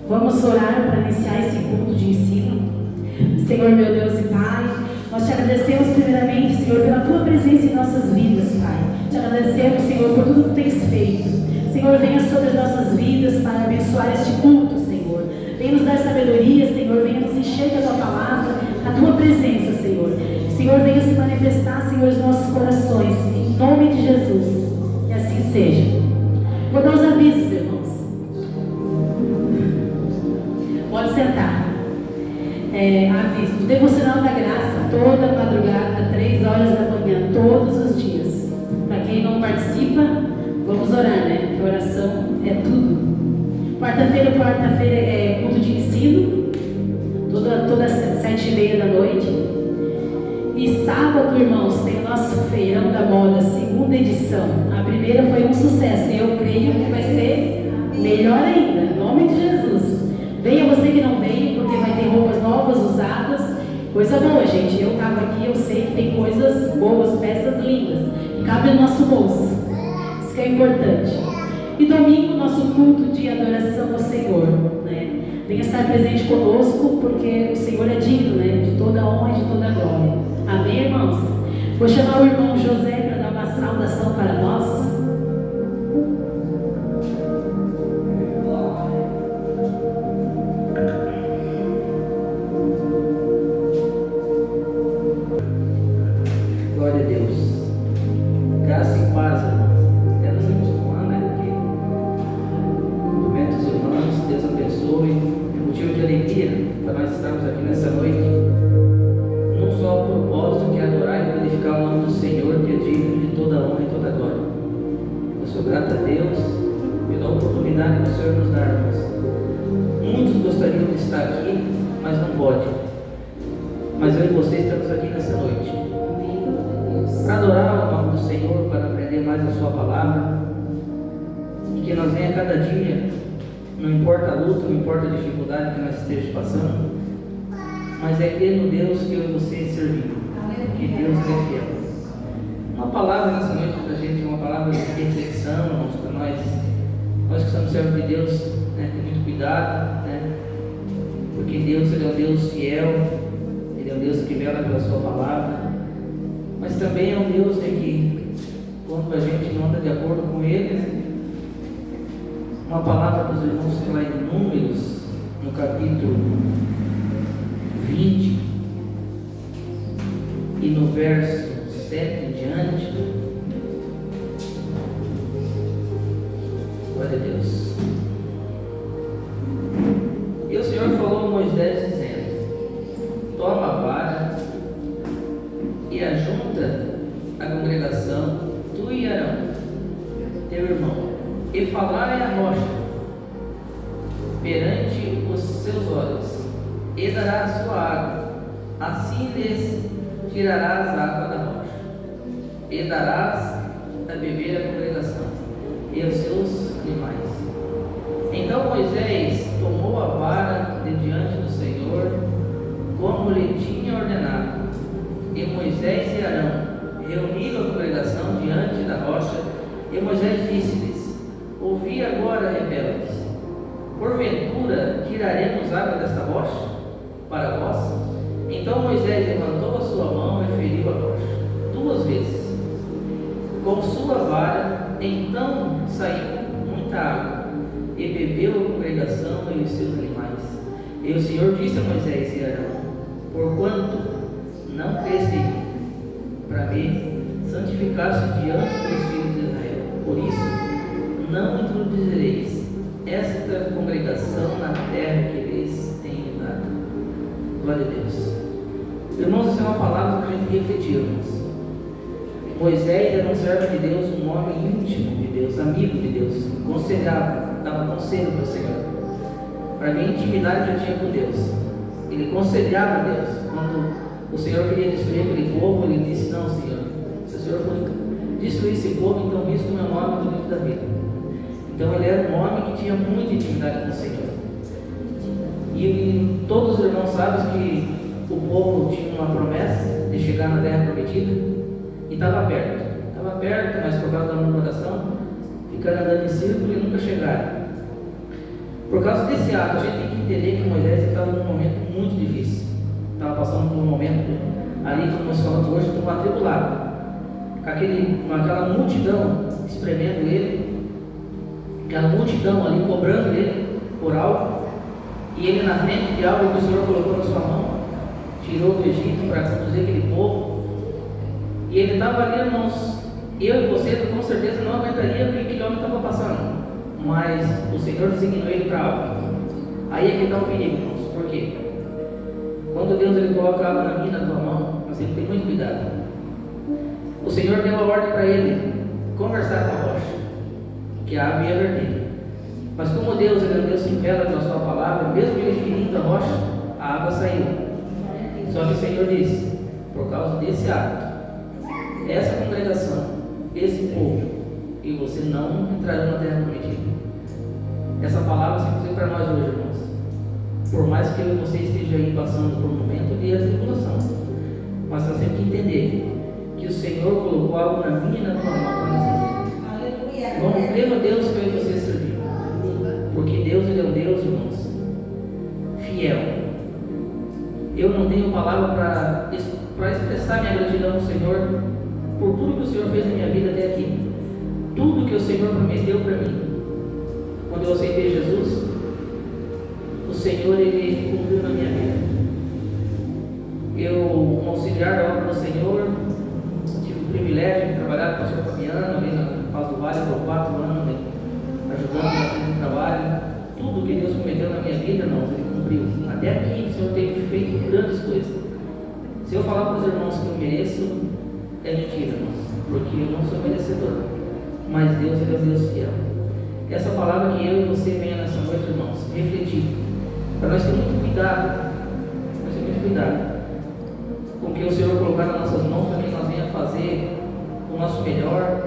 Vamos orar para iniciar esse culto de ensino. Senhor, meu Deus e Pai, nós te agradecemos primeiramente, Senhor, pela tua presença em nossas vidas, Pai. Te agradecemos, Senhor, por tudo que tens feito. Senhor, venha sobre as nossas vidas para abençoar este culto, Senhor. Venha nos dar sabedoria, Senhor. Venha nos encher da tua palavra, a tua presença, Senhor. Senhor, venha se manifestar, Senhor, nos nossos corações, em nome de Jesus. Que assim seja. Vou dar os avisos, irmãos. Pode sentar. Aviso, o Devocional da Graça, toda madrugada, 3 horas da manhã, todos os dias. Para quem não participa, vamos orar, né? Porque oração é tudo. Quarta-feira é culto de ensino, todas 7h30 da noite. E sábado, irmãos, tem o nosso Feirão da Moda, segunda edição. A primeira foi um sucesso, e eu creio que vai ser melhor ainda, em nome de Jesus. Venha você que não veio, porque vai ter roupas novas, usadas. Coisa boa, gente. Eu estava aqui, eu sei que tem coisas boas, peças lindas. E cabe no nosso bolso. Isso que é importante. E domingo, nosso culto de adoração ao Senhor, né? Venha estar presente conosco, porque o Senhor é digno, né? De toda honra e de toda glória. Amém, irmãos? Vou chamar o irmão José para dar uma saudação para nós. Glória a Deus. Graça e paz, irmãos. Até nós estamos falando, né? Porque momentos humanos, Deus abençoe. É motivo de alegria para nós estarmos aqui nessa noite. Não só o propósito que é adorar e glorificar o nome do Senhor, que é digno de toda honra e toda glória. Eu sou grato a Deus pela oportunidade que o Senhor nos dá, irmãos. Muitos gostariam de estar aqui, mas não podem. Mas eu e você estamos aqui nessa noite para adorar o nome do Senhor, para aprender mais a sua palavra, e que nós venha cada dia, não importa a luta, não importa a dificuldade que nós estejamos passando, mas é crer no Deus que eu e você servimos, que Deus é fiel. Uma palavra nessa noite para a gente, uma palavra de reflexão, para nós que somos servos de Deus, né, ter muito cuidado, né, porque Deus, Ele é um Deus fiel, Ele é um Deus que vela pela sua palavra, mas também é um Deus, né, que quando a gente não anda de acordo com Ele, né, uma palavra dos irmãos que lá em Números, no capítulo 20 e no verso 7 em diante. Glória a Deus. E o Senhor falou a Moisés dizendo: toma a vara e ajunta a congregação, tu e Arão, teu irmão, e falarem a rocha perante os seus olhos, e dará a sua água, assim lhes tirarás a água da rocha, e darás a beber a congregação e aos seus animais. Então Moisés tomou a vara de diante do Senhor, como lhe tinha ordenado, e Moisés e Arão reuniram a congregação diante da rocha, e Moisés disse-lhes: ouvi agora, rebeldes, porventura tiraremos água desta rocha para vós? Então Moisés levantou a sua mão e feriu a rocha 2 vezes com sua vara, então saiu muita água, e bebeu a congregação e os seus animais. E o Senhor disse a Moisés e Arão: porquanto não creste para me santificar-se diante dos filhos de Israel, por isso não introduzireis esta congregação na terra que lhes tenho dado. Glória a Deus. Irmãos, essa é uma palavra para a gente refletir, irmãos. Moisés era um servo de Deus, um homem íntimo de Deus, amigo de Deus, conselhava, dava conselho para o Senhor. Para mim, intimidade já tinha com Deus. Ele conselhava a Deus. Quando o Senhor queria destruir aquele povo, ele disse: não, Senhor, se o Senhor for destruir esse povo, então risco o meu nome do livro da vida. Então ele era um homem que tinha muita intimidade com o Senhor. E todos os irmãos sabem que o povo tinha uma promessa de chegar na terra prometida. E estava perto, mas por causa da murmuração, ficaram andando em círculo e nunca chegaram. Por causa desse ato, a gente tem que entender que Moisés estava num momento muito difícil. Estava passando por um momento ali, como nós falamos hoje, de um atribulado. Com aquela multidão espremendo ele, aquela multidão ali cobrando ele por algo, e ele na frente de algo que o Senhor colocou na sua mão, tirou do Egito para conduzir aquele povo. E ele estava ali, irmãos, eu e você com certeza não aguentaria o que aquele homem estava passando, mas o Senhor designou ele para algo. Aí é que está o perigo, irmãos. Por quê? Quando Deus ele coloca algo na minha, na tua mão, nós temos que ter muito cuidado. O Senhor deu a ordem para ele conversar com a rocha, que a água ia verter. Mas como Deus ele é um Deus que vela com a sua palavra, mesmo ele ferindo a rocha, a água saiu. Só que o Senhor disse, por causa desse ato, essa congregação, esse povo, e você não entrarão na terra prometida. Essa palavra se inclusive para nós hoje, irmãos. Por mais que eu e você esteja aí passando por um momento de atribulação, mas nós temos que entender que o Senhor colocou algo na minha e na tua mão para nós fazer. Vamos crer no Deus que eu e você servimos. Porque Deus ele é um Deus, irmãos, fiel. Eu não tenho palavra para expressar minha gratidão ao Senhor por tudo que o Senhor fez na minha vida até aqui. Tudo que o Senhor prometeu para mim. Quando eu aceitei Jesus, o Senhor ele cumpriu na minha vida. Eu, um auxiliar da obra do Senhor, tive o privilégio de trabalhar com o pastor Fabiano ali na Paz do Vale por 4 anos, né, ajudando no trabalho. Tudo que Deus prometeu na minha vida, irmãos, ele cumpriu. Até aqui o Senhor tem feito grandes coisas. Se eu falar para os irmãos que eu mereço, é mentira, irmãos, porque eu não sou merecedor. Mas Deus ele é Deus fiel. Essa palavra que eu e você venha nessa noite, irmãos, refletir. Para nós ter muito cuidado, com o que o Senhor colocar nas nossas mãos, para que nós venhamos fazer o nosso melhor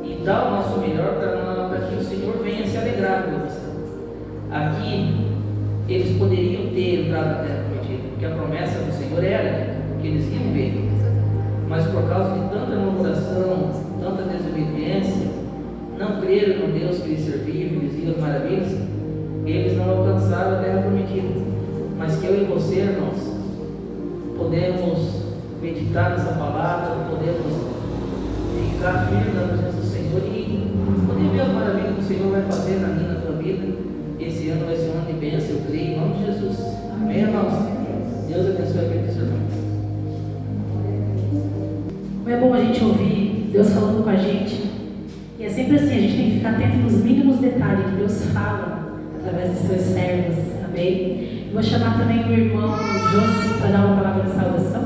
e dar o nosso melhor para que o Senhor venha se alegrar com você. Aqui, eles poderiam ter entrado na terra prometida, porque a promessa do Senhor era que eles iam ver. Mas por causa de tanta murmuração, tanta desobediência, não creram no Deus que eles serviam, que lhes viam as maravilhas, eles não alcançaram a terra prometida. Mas que eu e você, irmãos, podemos meditar nessa palavra, podemos ficar firmes na presença do Senhor e poder ver as maravilhas que o Senhor vai fazer na minha, na tua vida. Esse ano vai ser um ano de bênção, eu creio, em nome de Jesus. Amém, irmãos? Deus abençoe a vida dos irmãos. Como é bom a gente ouvir Deus falando com a gente. E é sempre assim, a gente tem que ficar atento nos mínimos detalhes que Deus fala através de seus servos. Amém? Vou chamar também o irmão Josi para dar uma palavra de saudação.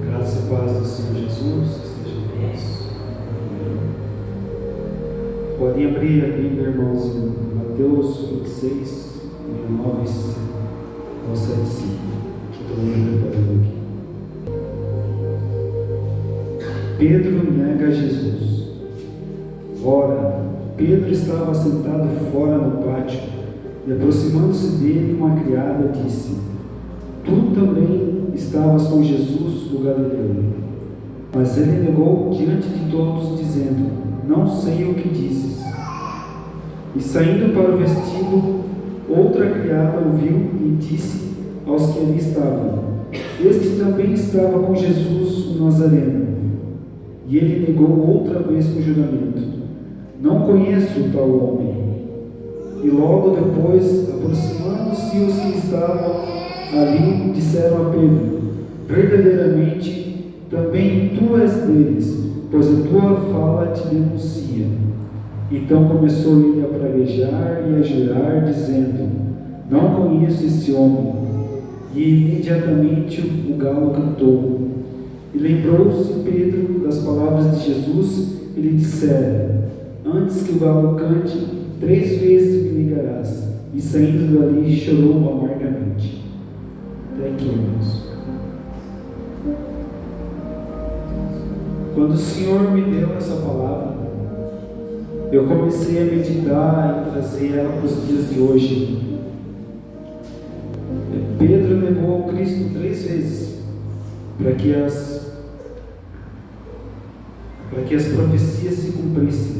Graça e paz do Senhor Jesus esteja conosco. Podem abrir a Bíblia, irmãos, em Mateus 26, 9 ao 75. Estou me preparando aqui. Pedro nega Jesus. Ora, Pedro estava sentado fora no pátio, e aproximando-se dele, uma criada disse: Tu também estavas com Jesus, o Galileu. Mas ele negou diante de todos, dizendo: Não sei o que dizes. E saindo para o vestíbulo, outra criada ouviu e disse aos que ali estavam: Este também estava com Jesus, o Nazareno. E ele negou outra vez com juramento: Não conheço o tal homem. E logo depois, aproximando-se os que estavam ali, disseram a Pedro: Verdadeiramente, também tu és deles, pois a tua fala te denuncia. Então começou ele a praguejar e a jurar, dizendo: Não conheço esse homem. E imediatamente o galo cantou. E lembrou-se Pedro das palavras de Jesus, e lhe dissera: Antes que o galo cante, 3 vezes me negarás. E saindo dali, chorou amargamente. Até aqui, irmãos. Quando o Senhor me deu essa palavra, eu comecei a meditar e trazer ela para os dias de hoje. Pedro negou ao Cristo 3 vezes, para que as profecias se cumprissem.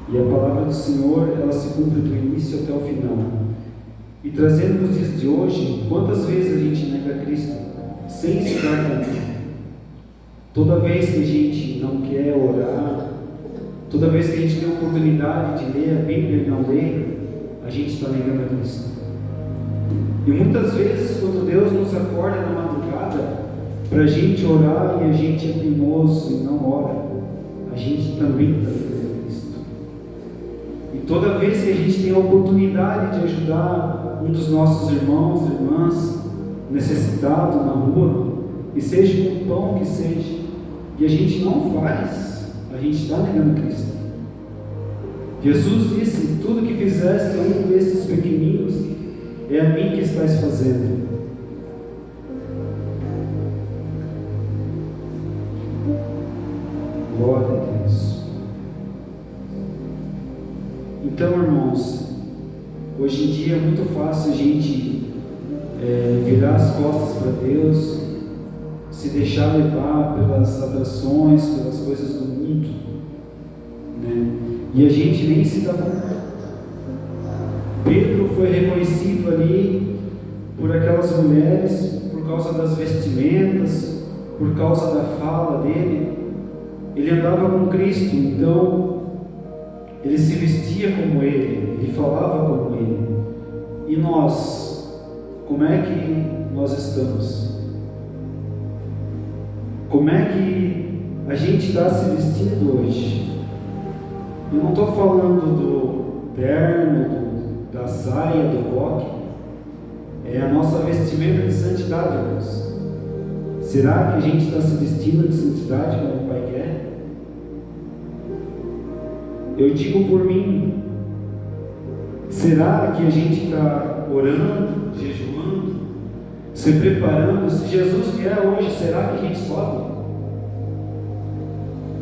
E a palavra do Senhor, ela se cumpre do início até o final. E trazendo nos dias de hoje, quantas vezes a gente nega Cristo sem estudar com Ele? Toda vez que a gente não quer orar, toda vez que a gente tem a oportunidade de ler a Bíblia e não lê, a gente está negando a Cristo. E muitas vezes, quando Deus nos acorda na madrugada, para a gente orar e a gente é teimoso e não ora, a gente também está negando a Cristo. E toda vez que a gente tem a oportunidade de ajudar um dos nossos irmãos e irmãs necessitado na rua, e seja com pão que seja, e a gente não faz, a gente está negando Cristo. Jesus disse: tudo que fizeste a um desses pequeninos, é a mim que estás fazendo. Glória a Deus. Então, irmãos, hoje em dia é muito fácil a gente virar as costas para Deus, se deixar levar pelas atrações, pelas coisas do mundo, né? E a gente nem se dá conta. Pedro foi reconhecido ali por aquelas mulheres, por causa das vestimentas, por causa da fala dele. Ele andava com Cristo, então ele se vestia como ele falava como ele. E nós, como é que nós estamos? Como é que a gente está se vestindo hoje? Eu não estou falando do terno, da saia, do coque. É a nossa vestimenta de santidade, irmãos. Será que a gente está se vestindo de santidade como o Pai quer? Eu digo por mim, será que a gente está orando, jejuando, se preparando? Se Jesus vier hoje, será que a gente sobe?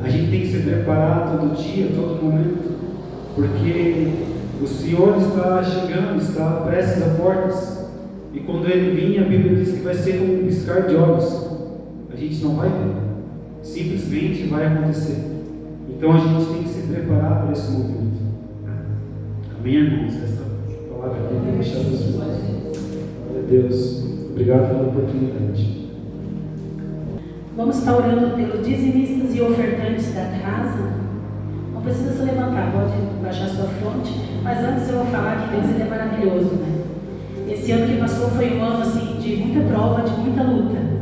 A gente tem que se preparar todo dia, todo momento, porque o Senhor está chegando, está prestes a portas, e quando Ele vir, a Bíblia diz que vai ser como um piscar de olhos. A gente não vai ver, simplesmente vai acontecer. Então a gente tem que se preparar para esse momento. Amém, irmãos? Essa palavra aqui tem deixado os irmãos. Glória a Deus. Obrigado pela oportunidade. Vamos estar orando pelos dizimistas e ofertantes da casa. Não precisa se levantar, pode baixar sua fronte. Mas antes eu vou falar que Deus ele é maravilhoso, né? Esse ano que passou foi um ano assim, de muita prova, de muita luta.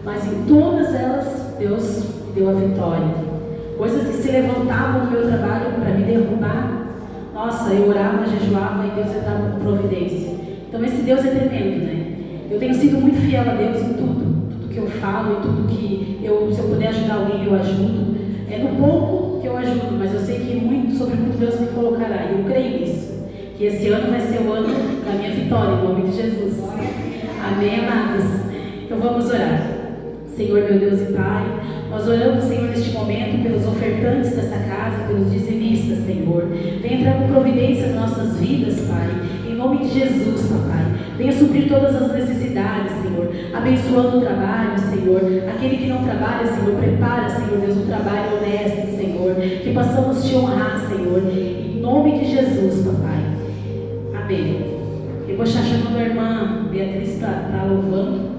Mas em todas elas, Deus me deu a vitória. Coisas que se levantavam no meu trabalho para me derrubar. Nossa, eu orava, jejuava e Deus entrava com providência. Então esse Deus é tremendo, né? Eu tenho sido muito fiel a Deus em tudo que eu falo, em tudo que se eu puder ajudar alguém, eu ajudo. É no pouco que eu ajudo, mas eu sei que sobre muito Deus me colocará. E eu creio nisso. Que esse ano vai ser o ano da minha vitória, em nome de Jesus. Amém, amados? Então vamos orar. Senhor, meu Deus e Pai, nós oramos, Senhor, neste momento pelos ofertantes desta casa, pelos dizimistas, Senhor. Venha entrar com providência nas nossas vidas, Pai, em nome de Jesus, Papai. Venha suprir todas as necessidades, Senhor, abençoando o trabalho, Senhor. Aquele que não trabalha, Senhor, prepara, Senhor Deus, um trabalho honesto, Senhor. Que possamos te honrar, Senhor, em nome de Jesus, Papai. Amém. Eu vou estar chamando a irmã Beatriz para estar louvando.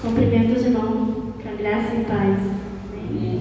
Cumprimento os irmãos com a graça e paz. Amém.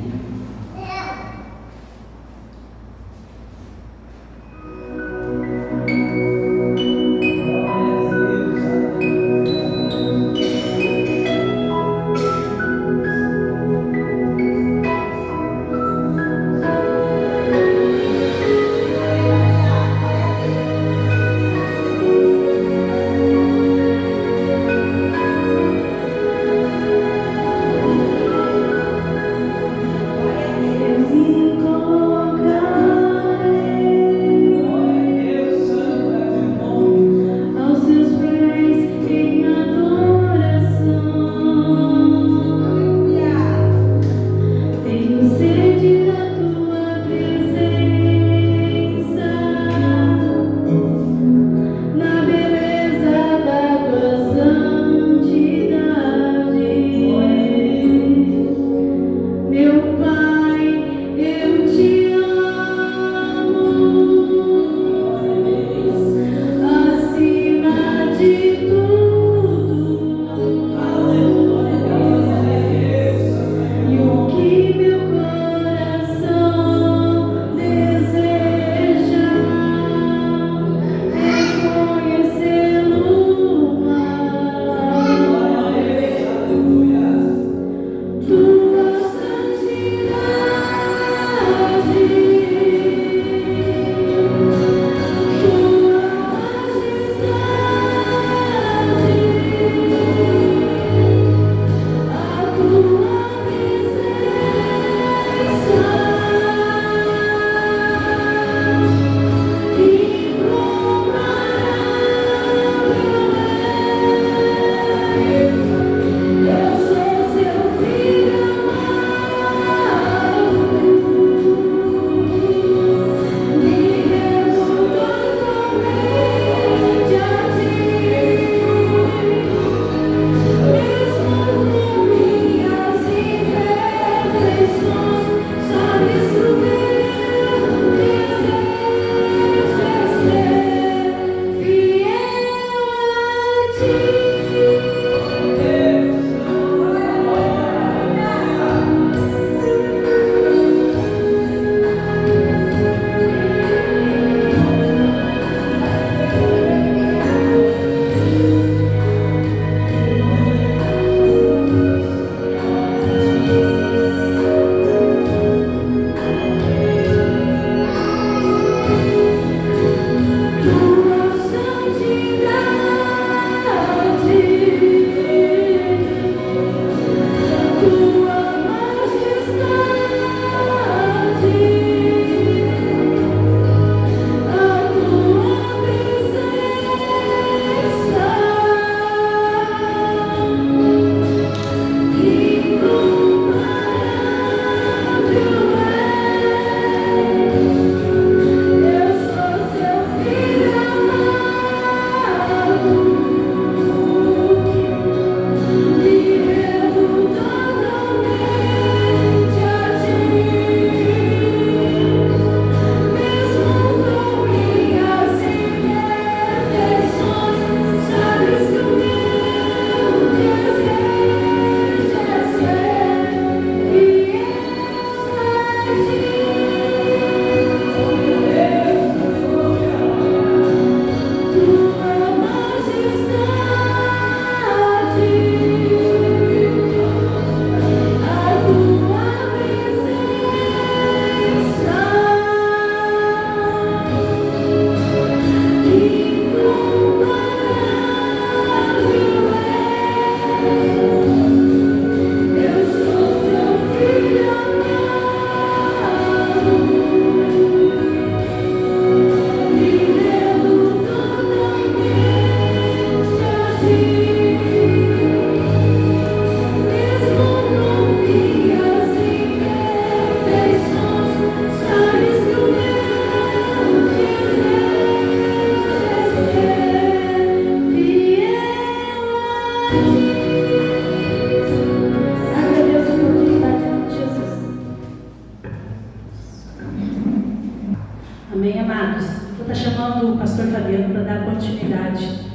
Amados, vou estar chamando o pastor Fabiano para dar continuidade.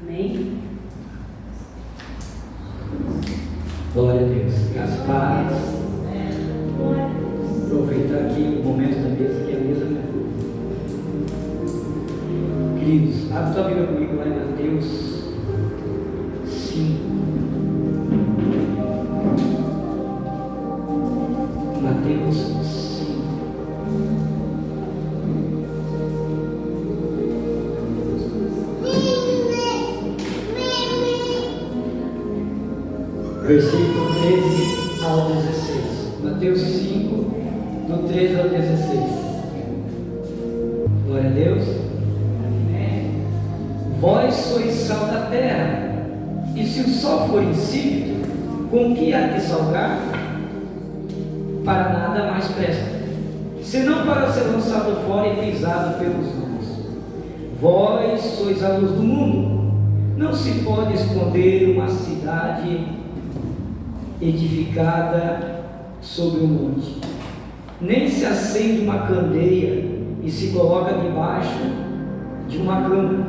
Amém? Glória a Deus. Graças a paz. Aproveitar aqui o momento da mesa, que é a mesa minha. Queridos, abre sua Bíblia comigo lá em Mateus 5. Mateus 5. Versículo 13 ao 16. Mateus 5, do 13 ao 16. Glória a Deus. Vós sois sal da terra, e se o sal for insípido, com que há de salgar? Para nada mais presta, senão para ser lançado fora e pisado pelos homens. Vós sois a luz do mundo. Não se pode esconder uma cidade edificada sobre um monte, nem se acende uma candeia e se coloca debaixo de uma cama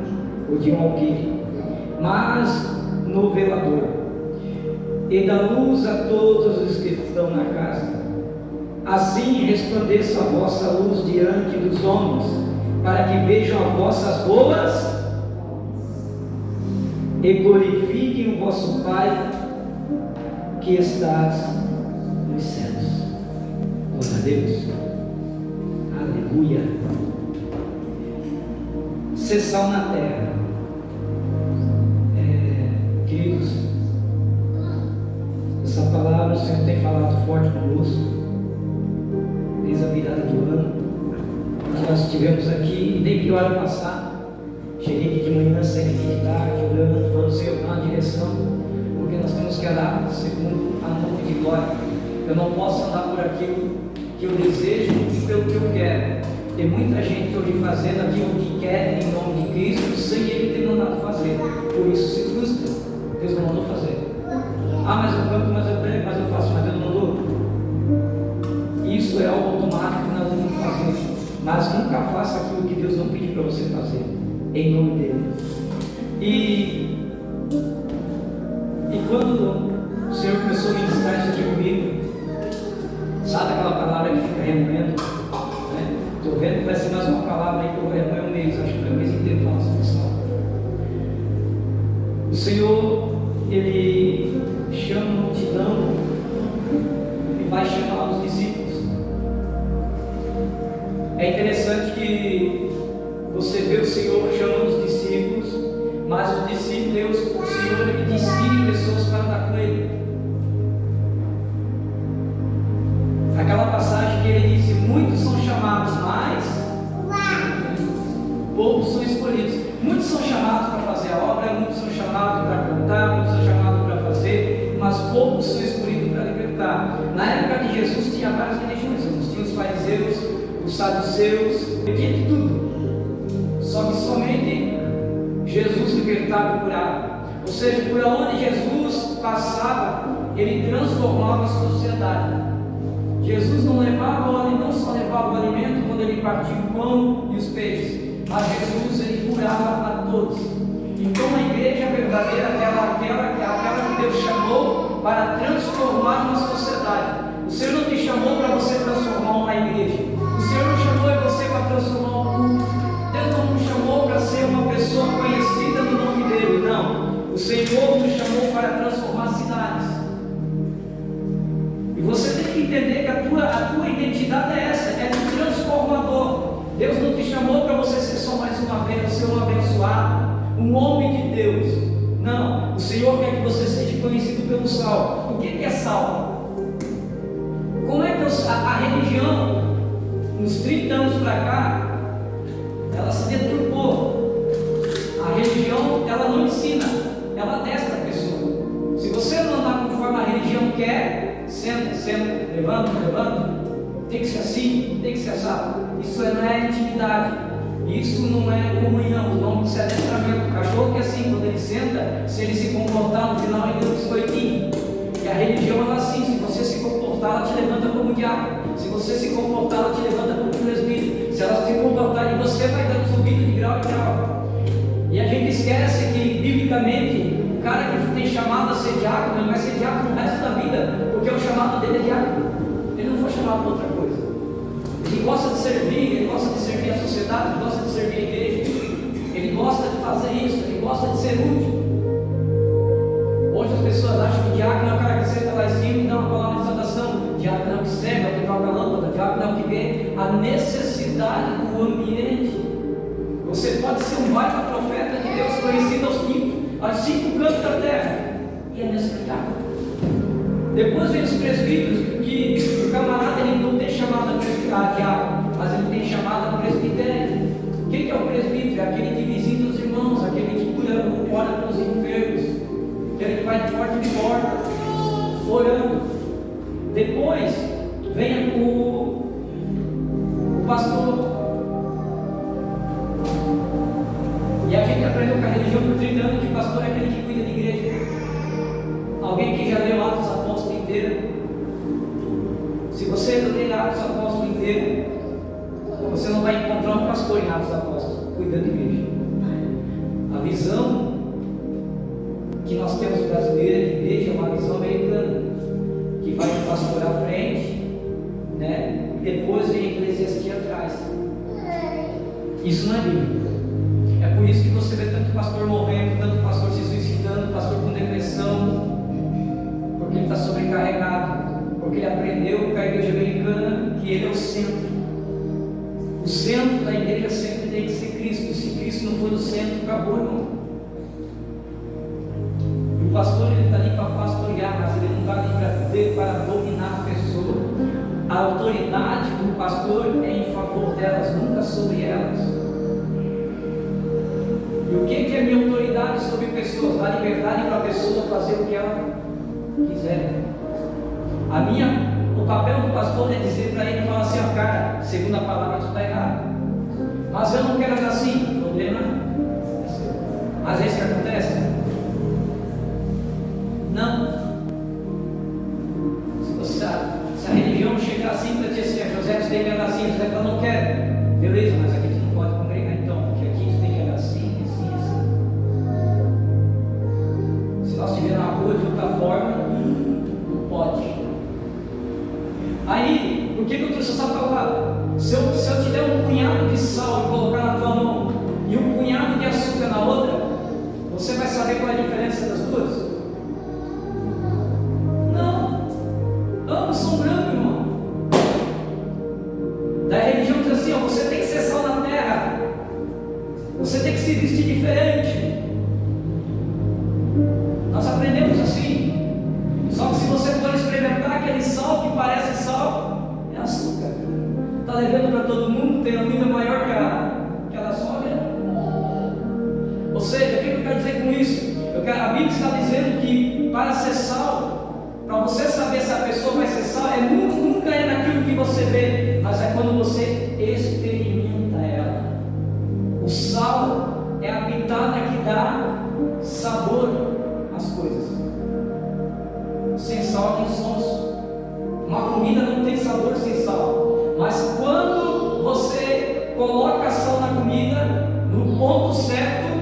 ou de um alqueire, mas no velador, e dá luz a todos os que estão na casa. Assim resplandeça a vossa luz diante dos homens, para que vejam as vossas boas e glorifiquem o vosso Pai que estás nos céus. Glória a Deus. Aleluia. Ser sal na terra. Queridos, essa palavra o Senhor tem falado forte conosco desde a virada do ano. Nós estivemos aqui, nem que hora passar, cheguei de manhã, saí de tarde, orando, falando, Senhor, dá uma direção, porque nós temos que andar segundo a nuvem de glória. Eu não posso andar por aquilo que eu desejo e pelo que eu quero. Tem muita gente hoje fazendo aquilo que quer em nome de Cristo, sem Ele ter mandado fazer. Por isso se frustra. Deus não mandou fazer. Ah, mas eu canto, mas eu prego, mas eu faço, mas Deus não mandou. Isso é algo automático que nós vamos fazer. Mas nunca faça aquilo que Deus não pediu para você fazer. Em nome dEle. E quando o Senhor começou a ministrar isso aqui comigo, sabe aquela palavra que fica remoendo? Estou vendo que vai ser mais uma palavra aí que eu vou remoer um mês. Acho que foi um mês inteiro falando sobre isso. O Senhor, Ele chama a multidão e vai chamar os discípulos. É interessante que você vê o Senhor chamando os discípulos, mas os discípulos, o Senhor, Ele decide pessoas para andar com Ele. Aquela passagem que Ele disse, muitos são chamados, mas poucos são escolhidos. Muitos são chamados para fazer a obra, muitos são chamados para cantar, muitos são chamados para fazer, mas poucos são escolhidos para libertar. Na época de Jesus tinha várias religiões, tinha os fariseus, os saduceus, tinha de tudo. Só que somente Jesus libertava e curava. Ou seja, por onde Jesus passava, Ele transformava a sociedade. Jesus não só levava o alimento quando Ele partia o pão e os peixes, mas Jesus, Ele curava a todos. Então a igreja verdadeira é aquela que Deus chamou para transformar uma sociedade. O Senhor não te chamou para você transformar uma igreja. O Senhor não chamou você para transformar um culto. Deus não nos chamou para ser uma pessoa conhecida no nome dEle, não. O Senhor nos chamou para transformar cidades. E você tem que entender que a tua identidade é essa, é de transformador. Deus não te chamou para você ser só mais uma vez, ser um abençoado, um homem de Deus. Não, o Senhor quer que você seja conhecido pelo sal. O que é sal? Como é que a religião, uns 30 anos para cá, ela se deturpou. A religião, ela não ensina, ela testa a pessoa. Se você não andar conforme a religião quer, senta, levanta, tem que ser assim, tem que ser assado. Isso não é intimidade, isso não é comunhão, o nome disso é adestramento. O cachorro que é assim, quando ele senta, se ele se comportar no final, ele deu um biscoitinho. E a religião ela é assim, se você se comportar, ela te levanta como diabo. Se você se comportar, ela te levanta como presbítero. Se ela se comportar de você, você vai dando subindo de grau em grau. E a gente esquece que, biblicamente, o cara que tem chamado a ser diácono, ele vai ser diácono no resto da vida, porque o chamado dele é diácono. Ele não foi chamado para outra coisa. Ele gosta de servir, ele gosta de servir a sociedade, ele gosta de servir a igreja, ele gosta de fazer isso, ele gosta de ser útil. Hoje as pessoas acham que diácono é o cara que senta lá em cima e dá uma palavra de saudação. Diácono é o que serve, é o que troca a lâmpada, diácono é o que vê a necessidade do ambiente. Você pode ser um baita profeta de Deus conhecido aos 5 cantos da terra, e é necessário. Depois vem os presbíteros, que o camarada ele não tem chamada a diácono, mas ele tem chamada a presbitério. Quem que é o presbítero? É aquele que visita os irmãos, aquele que ora pelos enfermos, aquele que vai de porta em porta, orando. Depois vem o pastor. E a gente aprendeu com a religião por 30 anos que o pastor é aquele que cuida de igreja. Alguém que já leu Atos Apóstolos inteiro? Se você ler Atos Apóstolos inteiro, você não vai encontrar um pastor em Atos Apóstolos cuidando de igreja. A visão que nós temos brasileira de igreja é uma visão americana, que vai o pastor à frente, né? E depois vem a eclesiastia atrás. Isso não é bíblico. É por isso que você vê tanto pastor morrendo, tanto pastor se suicidando, pastor com depressão, porque ele está sobrecarregado, porque ele aprendeu com a igreja americana que ele é o centro. O centro da igreja sempre tem que ser Cristo. Se Cristo não for o centro, acabou, irmão. E o pastor ele está ali para pastorear, mas ele não está ali para dominar a pessoa. A autoridade do pastor é em favor delas, nunca sobre elas. E o que é minha autoridade sobre pessoas? Dar liberdade para a pessoa fazer o que ela quiser. O papel do pastor é dizer para ele, falar assim, ó, cara, segundo a palavra tu está errado, mas eu não quero andar assim. O problema é seu. Às vezes que acontece? Não. Se a religião chegar assim para ti assim, José, tu tem que andar assim, José fala, não quero. Beleza, mas aqui tu não pode congregar então, porque aqui tu tem que andar assim, assim, assim. Se nós estivermos na rua de outra forma, não pode. Aí, por que eu trouxe essa palavra? Se eu te der um punhado de sal e colocar na tua mão e um punhado de açúcar na outra, você vai saber qual é a diferença das duas? Não. Ambos são brancos, irmão. Da religião diz assim, ó, você tem que ser sal na terra, você tem que se vestir diferente. Nós aprendemos assim. Só que se você for experimentar aquele sal que parece sal, é açúcar. Está levando para todo mundo, tem uma vida maior que a da sogra. Ou seja, o que eu quero dizer com isso? A Bíblia está dizendo que para ser sal, para você saber se a pessoa vai ser sal, nunca é naquilo que você vê, mas é quando você experimenta ela. O sal é a pitada que dá sabor às coisas. Sem sal tem sonso. Uma comida não tem sabor sem sal. Mas quando você coloca sal na comida, no ponto certo,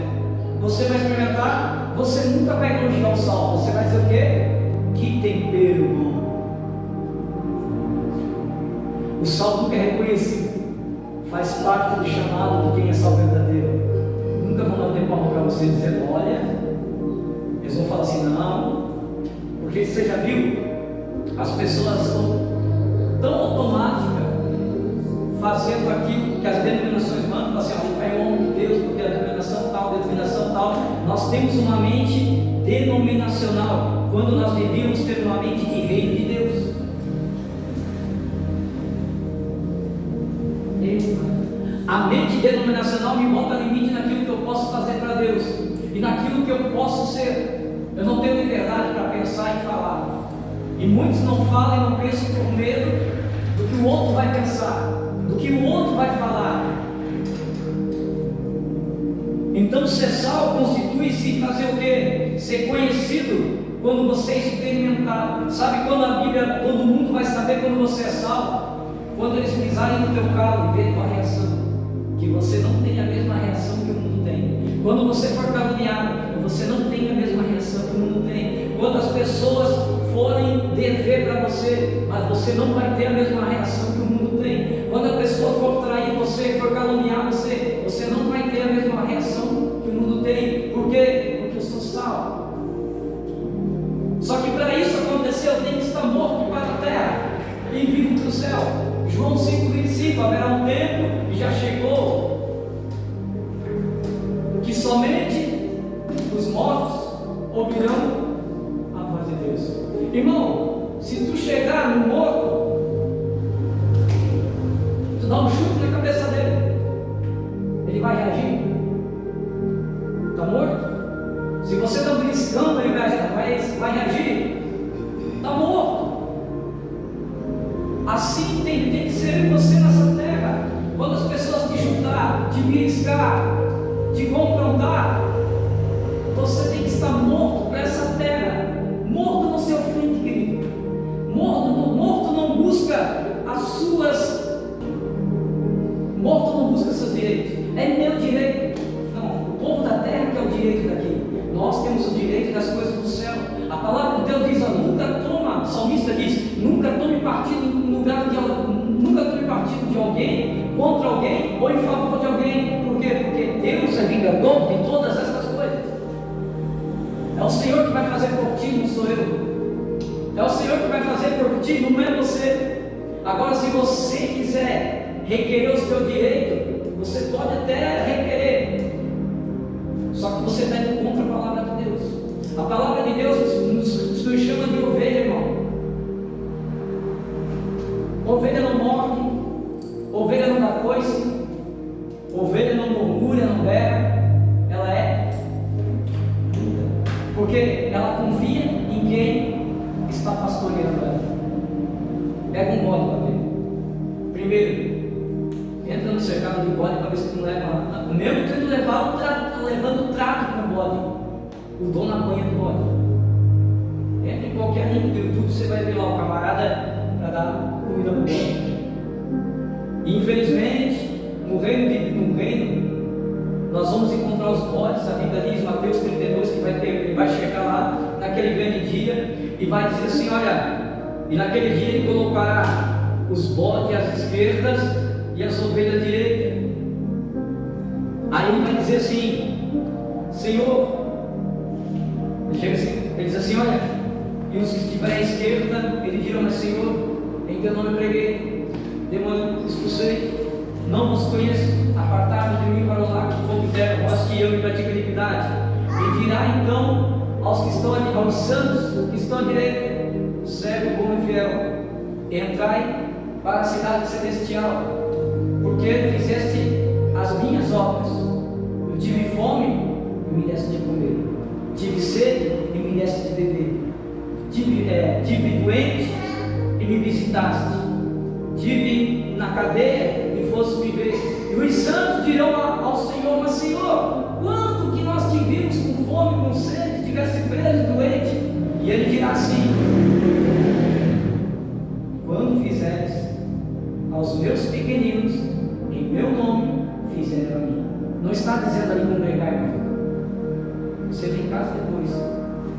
você vai experimentar, você nunca vai elogiar o sal. Você vai dizer o quê? Que tempero bom. O sal nunca é reconhecido. Faz parte do chamado de quem é sal verdadeiro. Nunca vão dar palma para você dizer, olha. Eles vão falar assim, não. Porque você já viu? As pessoas estão tão automáticas fazendo aquilo que as denominações mandam, assim, é o homem de Deus, porque a denominação tal. Nós temos uma mente denominacional, quando nós devíamos ter uma mente de reino de Deus. A mente denominacional me bota limite naquilo que eu posso fazer para Deus e naquilo que eu posso ser. Eu não tenho liberdade para pensar e falar. E muitos não falam e não pensam por medo do que o outro vai pensar, do que o outro vai falar. Então ser sal constitui-se fazer o quê? Ser conhecido quando você é experimentado. Sabe quando a Bíblia, todo mundo vai saber quando você é sal? Quando eles pisarem no teu carro e verem tua reação. que você não tenha a mesma reação que o mundo tem. Quando você for caluniado, você não tenha a mesma reação que o mundo tem. Quando as pessoas forem dever para você, mas você não vai ter a mesma reação que o mundo tem. Quando a pessoa for trair você, for caluniar você, você não vai ter a mesma reação que o mundo tem. Por quê? Porque eu sou sal. Só que para isso acontecer, eu tenho que estar morto para a terra e vivo para o céu. João 5,25, haverá um tempo, e já chegou, que somente os mortos ouvirão a voz de Deus. Irmão, se tu chegar no morto, tu dá um chute na cabeça dele, ele vai reagir? Está morto? Se você dá um beliscão, ele vai reagir? Está morto. Assim tem que ser você nessa terra. Quando as pessoas te chutar, te beliscar, te confrontar, você tem que estar morto para essa terra. Morto no seu frente, querido. Morto não busca as suas. Morto não busca seus direitos. É meu direito. Não, o povo da terra que é o direito daqui. Nós temos o direito das coisas do céu. A palavra de Deus diz: nunca toma, o salmista diz, nunca tome partido em lugar de alguém, nunca tome partido de alguém, contra alguém ou em favor de alguém. Por quê? Porque Deus é vingador de todas essas coisas. É o Senhor que vai fazer por ti, não sou eu. É o Senhor que vai fazer por ti, não é você. Agora, se você quiser requerer o seu direito, você pode até requerer, só que você está indo contra a palavra de Deus. A palavra de Deus nos chama de ovelha, irmão. Ovelha não morre, ovelha não dá coice, ovelha não murmura, não berra, ela é muda, porque ela confia em quem está pastoreando ela. Pega um bode para ver. Primeiro, entra no cercado de bode para ver se tu não leva, mesmo tendo levando trato com o bode, o dono apanha do bode. Entra em qualquer link do YouTube, você vai ver lá o camarada para dar comida para o bode. Infelizmente, no reino, nós vamos encontrar os bodes. A Bíblia diz, Mateus 32, que ele vai chegar lá naquele grande dia e vai dizer assim: olha, e naquele dia ele colocará os bodes às esquerdas e as ovelhas à direita. Aí ele vai dizer assim: Senhor, ele diz assim: olha, e os que estiverem à esquerda, ele dirá: mas Senhor, em teu nome preguei, demônio expulsei, não vos conheço, apartai-vos de mim para o lago de fogo e terra, vós que eu me pratico iniquidade. E dirá então aos santos que estão à direita: servo bom e fiel, entrai para a cidade celestial, porque fizeste as minhas obras. Eu tive fome e me deste de comer, tive sede e me deste de beber, tive doente e me visitaste, tive na cadeia e foste me ver. E os santos dirão ao Senhor: mas Senhor, quando que nós te vimos com fome, com sede, tivesse preso, doente? E ele dirá assim: quando fizeres aos meus pequeninos, em meu nome, fizeram a mim. Não está dizendo ali congregar, irmão. Você vem em casa depois.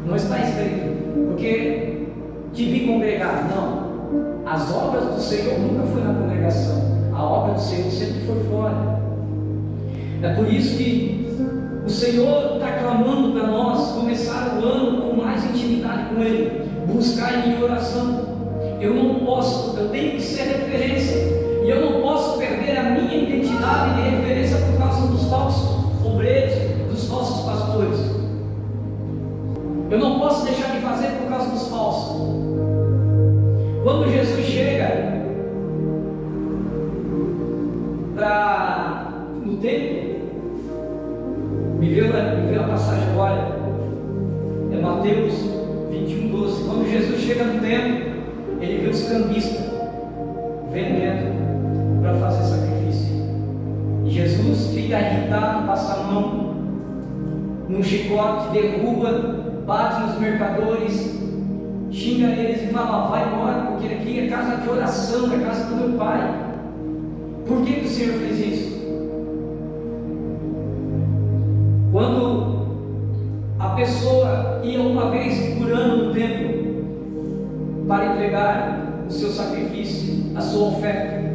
Não está escrito, porque te vi congregar. Não. As obras do Senhor nunca foi na congregação. A obra do Senhor sempre foi fora. É por isso que o Senhor está clamando para nós começar o ano com mais intimidade com Ele, buscar Ele em oração. Eu tenho que ser referência, e eu não posso perder a minha identidade de referência por causa dos falsos obreiros, dos falsos pastores. Eu não posso deixar de fazer por causa dos falsos. Quando Jesus chega no templo, me veio a passagem agora, é Mateus 21:12. Quando Jesus chega no templo, ele vê os cambistas vendendo para fazer sacrifício. E Jesus fica irritado, passa a mão num chicote, derruba, bate nos mercadores, xinga eles e fala: vai embora, porque aqui é casa de oração, é casa do meu Pai. Por que o Senhor fez isso? Quando a pessoa ia uma vez por ano no templo para entregar o seu sacrifício, a sua oferta,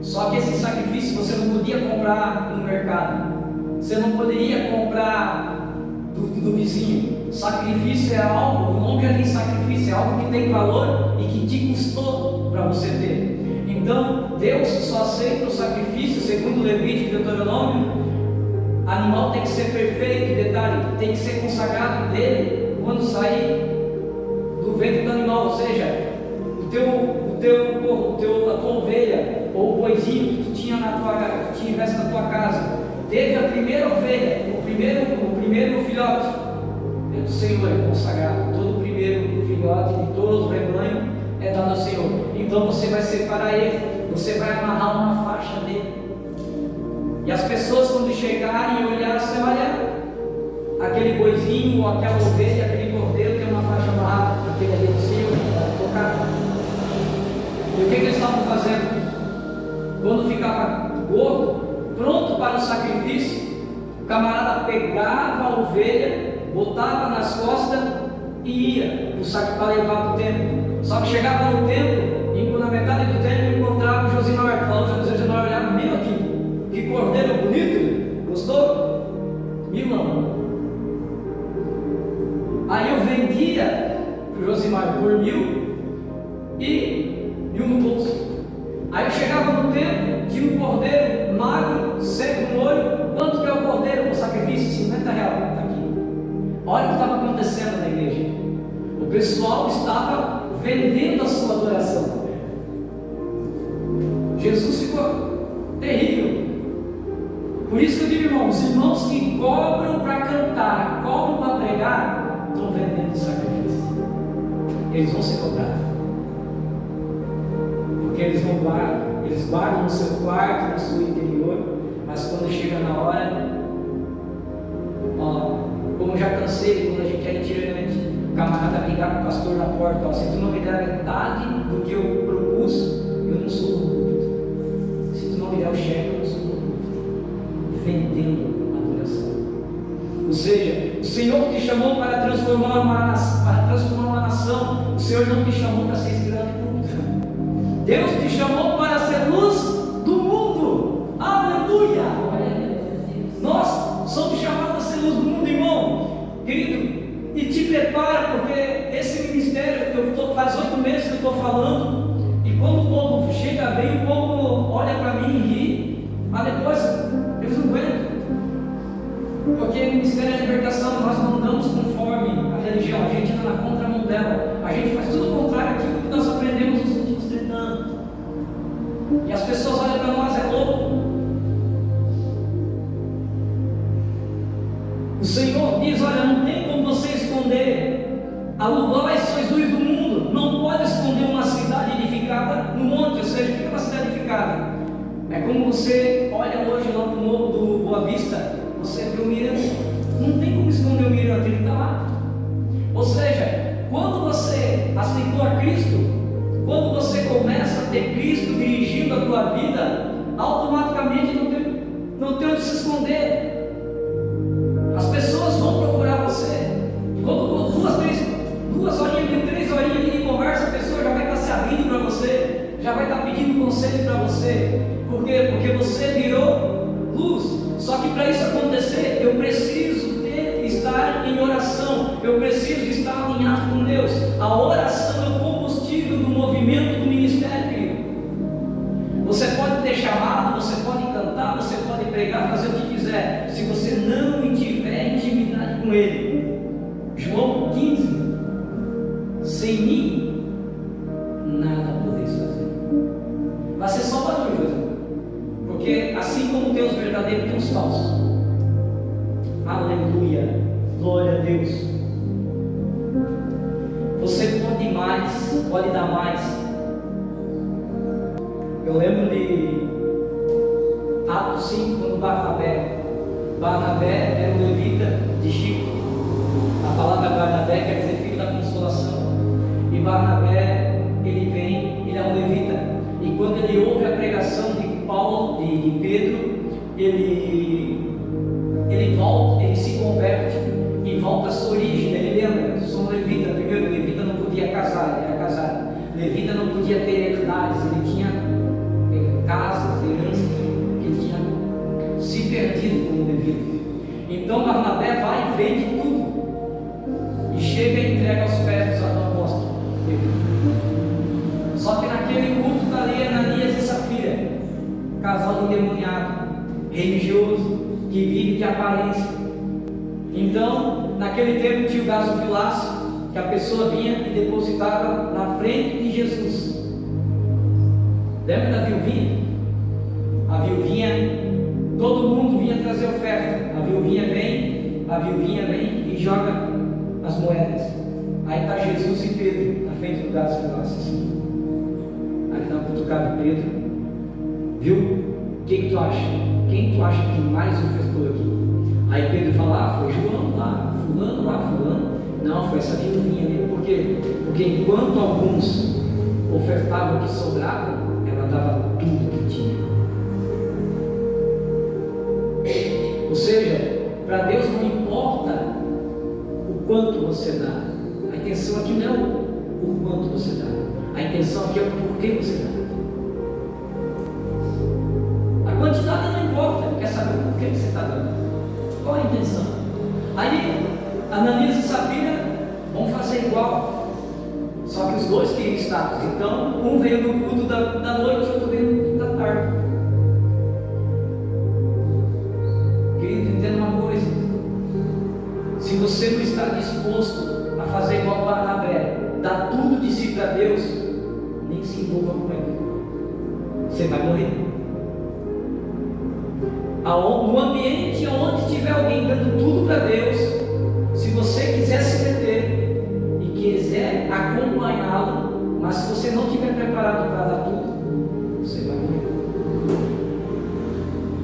só que esse sacrifício você não podia comprar no mercado, você não poderia comprar do vizinho. Sacrifício é algo, o nome já diz sacrifício, é algo que tem valor e que te custou para você ter. Então, Deus só aceita o sacrifício, segundo Levítico e Deuteronômio. Animal tem que ser perfeito, detalhe, tem que ser consagrado dele quando sair do ventre do animal, ou seja, a tua ovelha ou o boizinho que tu tinha tivesse na tua casa, teve a primeira ovelha, o primeiro filhote, é do Senhor, é consagrado. Todo o primeiro filhote de todo o rebanho é dado ao Senhor. Então você vai separar ele, você vai amarrar uma faixa dele. E as pessoas, quando chegarem e olharem, você olha, aquele boizinho, ou aquela ovelha, aquele cordeiro tem uma faixa amarrada, aquele ali do Senhor, vai tocar. E o que eles estavam fazendo? Quando ficava gordo, pronto para o sacrifício, o camarada pegava a ovelha, botava nas costas e ia para levar para o templo. Só que chegava no templo, e na metade do templo encontrava o Josimar. Falou, o Josimar olhava, meu aqui, que cordeiro bonito, gostou? Milão. Aí eu vendia para o Josimar por 1.000 e 1.000 no bolso. Aí eu chegava no templo, tinha um cordeiro magro, seco no olho. Quanto que é o cordeiro para o sacrifício? R$50. Está aqui. Olha o que estava acontecendo na igreja. O pessoal estava vendendo a sua adoração. Jesus ficou terrível. Por isso que eu digo, irmãos, os irmãos que cobram para cantar, cobram para pregar, estão vendendo sacrifício. Eles vão ser cobrados. Porque eles não guardam, eles guardam no seu quarto, no seu interior, mas quando chega na hora, como eu já cansei, quando a gente é itinerante, o camarada brigar com o pastor na porta, se tu não me der metade do que eu propus, eu não sou corrupto. Se tu não me der o cheque, eu não sou corrupto. Vendendo a adoração. Ou seja, o Senhor te chamou para transformar uma nação. O Senhor não te chamou para ser estrela de púlpito. Deus te chamou para ser luz do mundo. Aleluia! Nós somos chamados a ser luz do mundo, irmão. Querido, e te prepara, porque esse ministério que faz 8 meses que eu estou falando, e quando o povo chega bem, o povo olha para mim e ri, mas depois eles não aguentam. Porque o ministério da libertação, nós não andamos conforme a religião, a gente anda na contramão dela, a gente faz tudo o contrário daquilo que nós aprendemos nos últimos 30 anos. E as pessoas olham para nós, é louco. O Senhor diz, olha, não tem como você esconder, vós sois luz do mundo, não pode esconder uma cidade edificada no monte. Ou seja, o que é uma cidade edificada? É como você olha hoje lá no morro do Boa Vista, você vê o mirante, não tem como esconder o mirante, ele está lá. Ou seja, quando você aceitou a Cristo, quando você começa a ter Cristo dirigindo a tua vida, automaticamente não tem onde se esconder. As pessoas vão procurar você. Quando 2 horinhas, 3 horinhas de conversa, a pessoa já vai estar se abrindo para você, já vai estar pedindo conselho para você. Por quê? Porque você virou luz. Só que para isso acontecer, eu preciso estar em oração, eu preciso estar alinhado com Deus. A oração é o combustível do movimento do ministério, querido. Você pode ter chamado, você pode cantar, você pode pregar, fazer o que quiser, se você não tiver intimidade com Ele. João 15: sem mim, nada podeis fazer. Vai ser só barulho, porque assim como tem os verdadeiros, tem os falsos. Aleluia, glória a Deus. Você pode mais, pode dar mais. Eu lembro de Atos 5, quando Barnabé era um levita de Chipre. A palavra Barnabé quer dizer filho da consolação. E Barnabé, ele é um levita. E quando ele ouve a pregação de Paulo, de Pedro, ele volta, ele se converte e volta à sua origem. Ele lembra, sou levita. Primeiro, levita não podia casar, ele era casado. Levita não podia ter herdades, ele tinha casas, heranças, ele tinha se perdido como levita. Então Barnabé vai e vende tudo e chega e entrega aos pés do apóstolo. Só que naquele culto está ali Ananias e Safira, casal endemoniado, religioso, que vive de aparência. Então, naquele tempo tinha o gasofilácio, que a pessoa vinha e depositava na frente de Jesus. Lembra da viuvinha? A viuvinha, todo mundo vinha trazer oferta. A viuvinha vem e joga as moedas. Aí está Jesus e Pedro na frente do gasofilácio assim. Aí dá uma cutucada de Pedro. Viu? O que tu acha? Quem tu acha que mais ofertou aqui? Aí Pedro fala, foi João lá, fulano. Não, foi essa viuvinha ali. Por quê? Porque enquanto alguns ofertavam o que sobrava, ela dava tudo que tinha. Ou seja, para Deus não importa o quanto você dá. A intenção aqui não é o quanto você dá. A intenção aqui é o porquê você dá. A quantidade não importa, quer saber por que você está dando. Qual é a intenção? Aí, Ananias e Safira vão fazer igual. Só que os dois queriam status. Então, um veio no culto da noite, o outro veio no culto da tarde. Querido, entenda uma coisa. Se você não está disposto a fazer igual Barnabé, dar tudo de si para Deus, nem se envolva com ele. Você vai morrer. No ambiente onde tiver alguém dando tudo para Deus, se você quiser se meter e quiser acompanhá-lo, mas se você não estiver preparado para dar tudo, você vai morrer.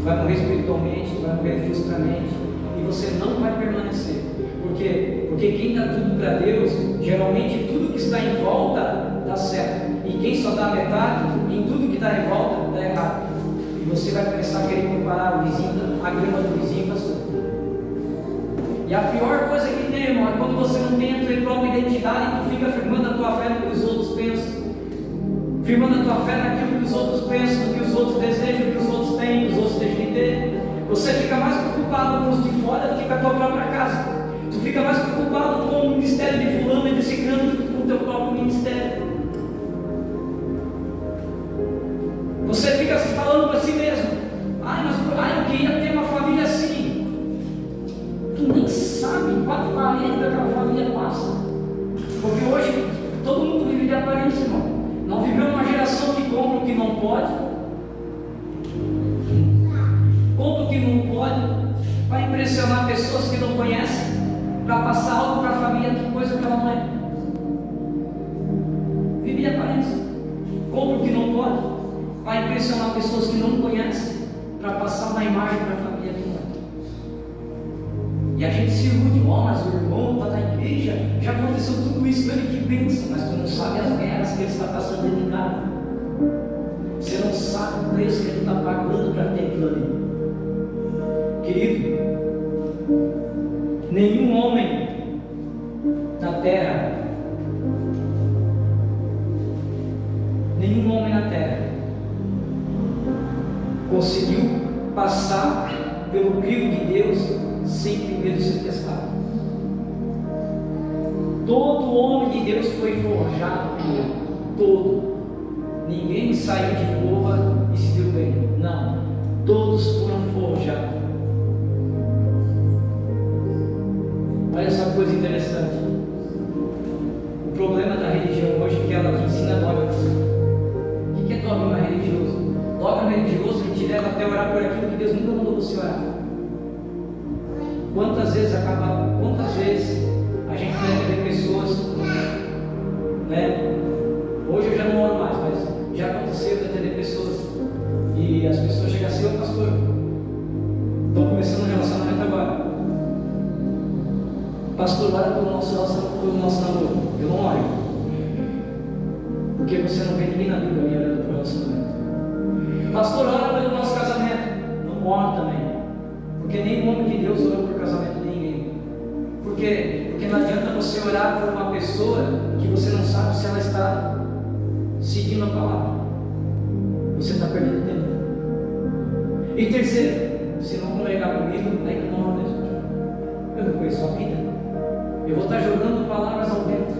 Vai morrer espiritualmente, vai morrer fisicamente, e você não vai permanecer. Por quê? Porque quem dá tudo para Deus, geralmente tudo que está em volta dá certo, e quem só dá metade, em tudo que está em volta dá errado. E você vai começar a querer comparar o vizinho, a grama do vizinho com a sua. E a pior coisa que tem, irmão, é quando você não tem a tua própria identidade e tu fica firmando a tua fé no que os outros pensam, firmando a tua fé naquilo que os outros pensam, no que os outros desejam, no que os outros têm, que os outros deixam de ter. Você fica mais preocupado com os de fora do que com a tua própria casa. Tu fica mais preocupado com o ministério de fulano e de ciclano do que com o teu próprio ministério. Você fica se falando para si mesmo, eu queria ter uma família assim. Tu nem sabe quanto parede daquela família passa. Porque hoje todo mundo vive de aparência, irmão. Não viveu uma geração que compra o que não pode. Compra o que não pode para impressionar pessoas que não conhecem, para passar algo para a família, que coisa que ela não é. Vive de aparência. Compra o que não pode para impressionar pessoas que não conhecem, para passar uma imagem para a família que não é. E a gente se ilude, mas o irmão está na igreja, já aconteceu tudo isso, ele que pensa, mas tu não sabe as guerras que ele está passando dentro de casa. Você não sabe o preço que ele está pagando para ter aquilo ali. Querido, nenhum homem na terra conseguiu passar pelo crivo de Deus sem primeiro ser testado. Todo homem de Deus foi forjado por ele. Todo. Ninguém saiu de boa e se deu bem. Não. Todos foram forjados. Olha essa coisa interessante. O problema da religião hoje é que ela te ensina dogmas. O que é dogma religioso? Dogma religioso que te leva até orar por aquilo que Deus nunca mandou você orar. Quantas vezes a gente vai entender pessoas, né? Hoje eu já não oro mais, mas já aconteceu de entender pessoas e as pessoas chegam assim: ô pastor, estão começando um relacionamento agora. Pastor, ora pelo nosso namoro. Eu não oro, porque você não vê ninguém na Bíblia me orando pelo relacionamento. Pastor, ora pelo nosso casamento. Não oro também, porque Porque nenhum homem de Deus orou por casamento de ninguém. Por quê? Porque não adianta você orar por uma pessoa que você não sabe se ela está seguindo a palavra. Você está perdendo tempo. E terceiro, se não congregar comigo, é que não é mesmo. Eu não conheço a vida. Eu vou estar jogando palavras ao vento.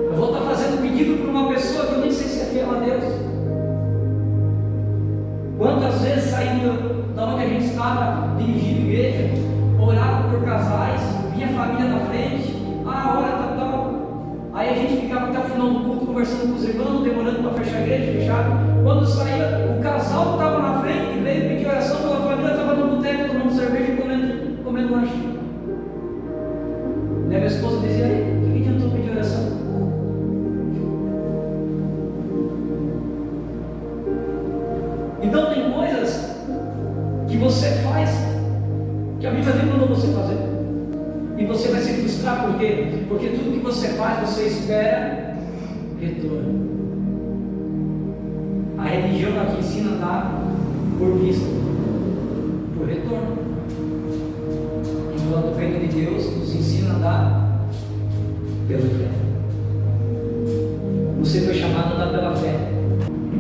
Eu vou estar fazendo pedido por uma pessoa que eu nem sei se é fiel a Deus. Quantas vezes saindo da onde a gente estava, dirigindo igreja, orava por casais, vinha a família na frente, a hora tá tal. Aí a gente ficava até o final do culto conversando com os irmãos, demorando para fechar a igreja, fechava. Quando saía, o casal estava na frente e veio pedir oração pela família, estava no boteco tomando cerveja e comendo lanche. Daí minha esposa dizia: o que adiantou pedir oração? Então tem coisas que você faz que a Bíblia nem mandou você fazer, e você vai se frustrar. Por quê? Porque tudo que você faz, você espera retorno. A religião aqui ensina a dar por vista, por retorno, enquanto o reino de Deus nos ensina a dar pela fé. Você foi chamado a dar pela fé.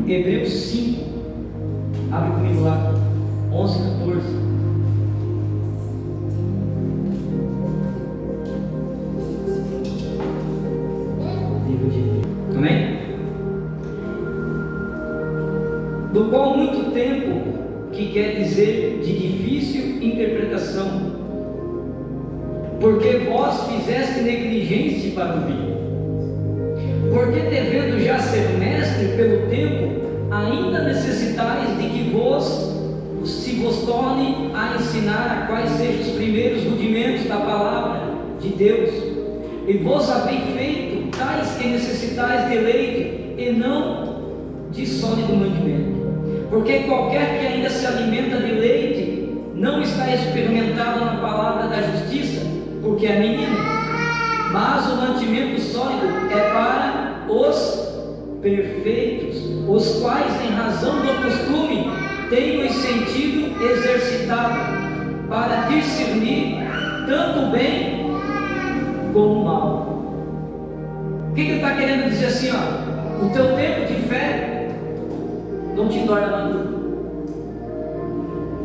Hebreus 5, abre comigo lá, 11, 14. Amém? Do qual muito tempo, que quer dizer de difícil interpretação, porque vós fizeste negligência para ouvir. Porque devendo já ser mestre pelo tempo, ainda necessitais de que se vos torne a ensinar a quais sejam os primeiros rudimentos da palavra de Deus, e vos haveis feito tais que necessitais de leite, e não de sólido mandamento. Porque qualquer que ainda se alimenta de leite, não está experimentado na palavra da justiça, porque é menino. Mas o mantimento sólido é para os perfeitos, os quais, em razão do costume, têm o sentido exercitado para discernir tanto o bem como o mal. O que ele está querendo dizer assim? O teu tempo de fé não te torna maduro.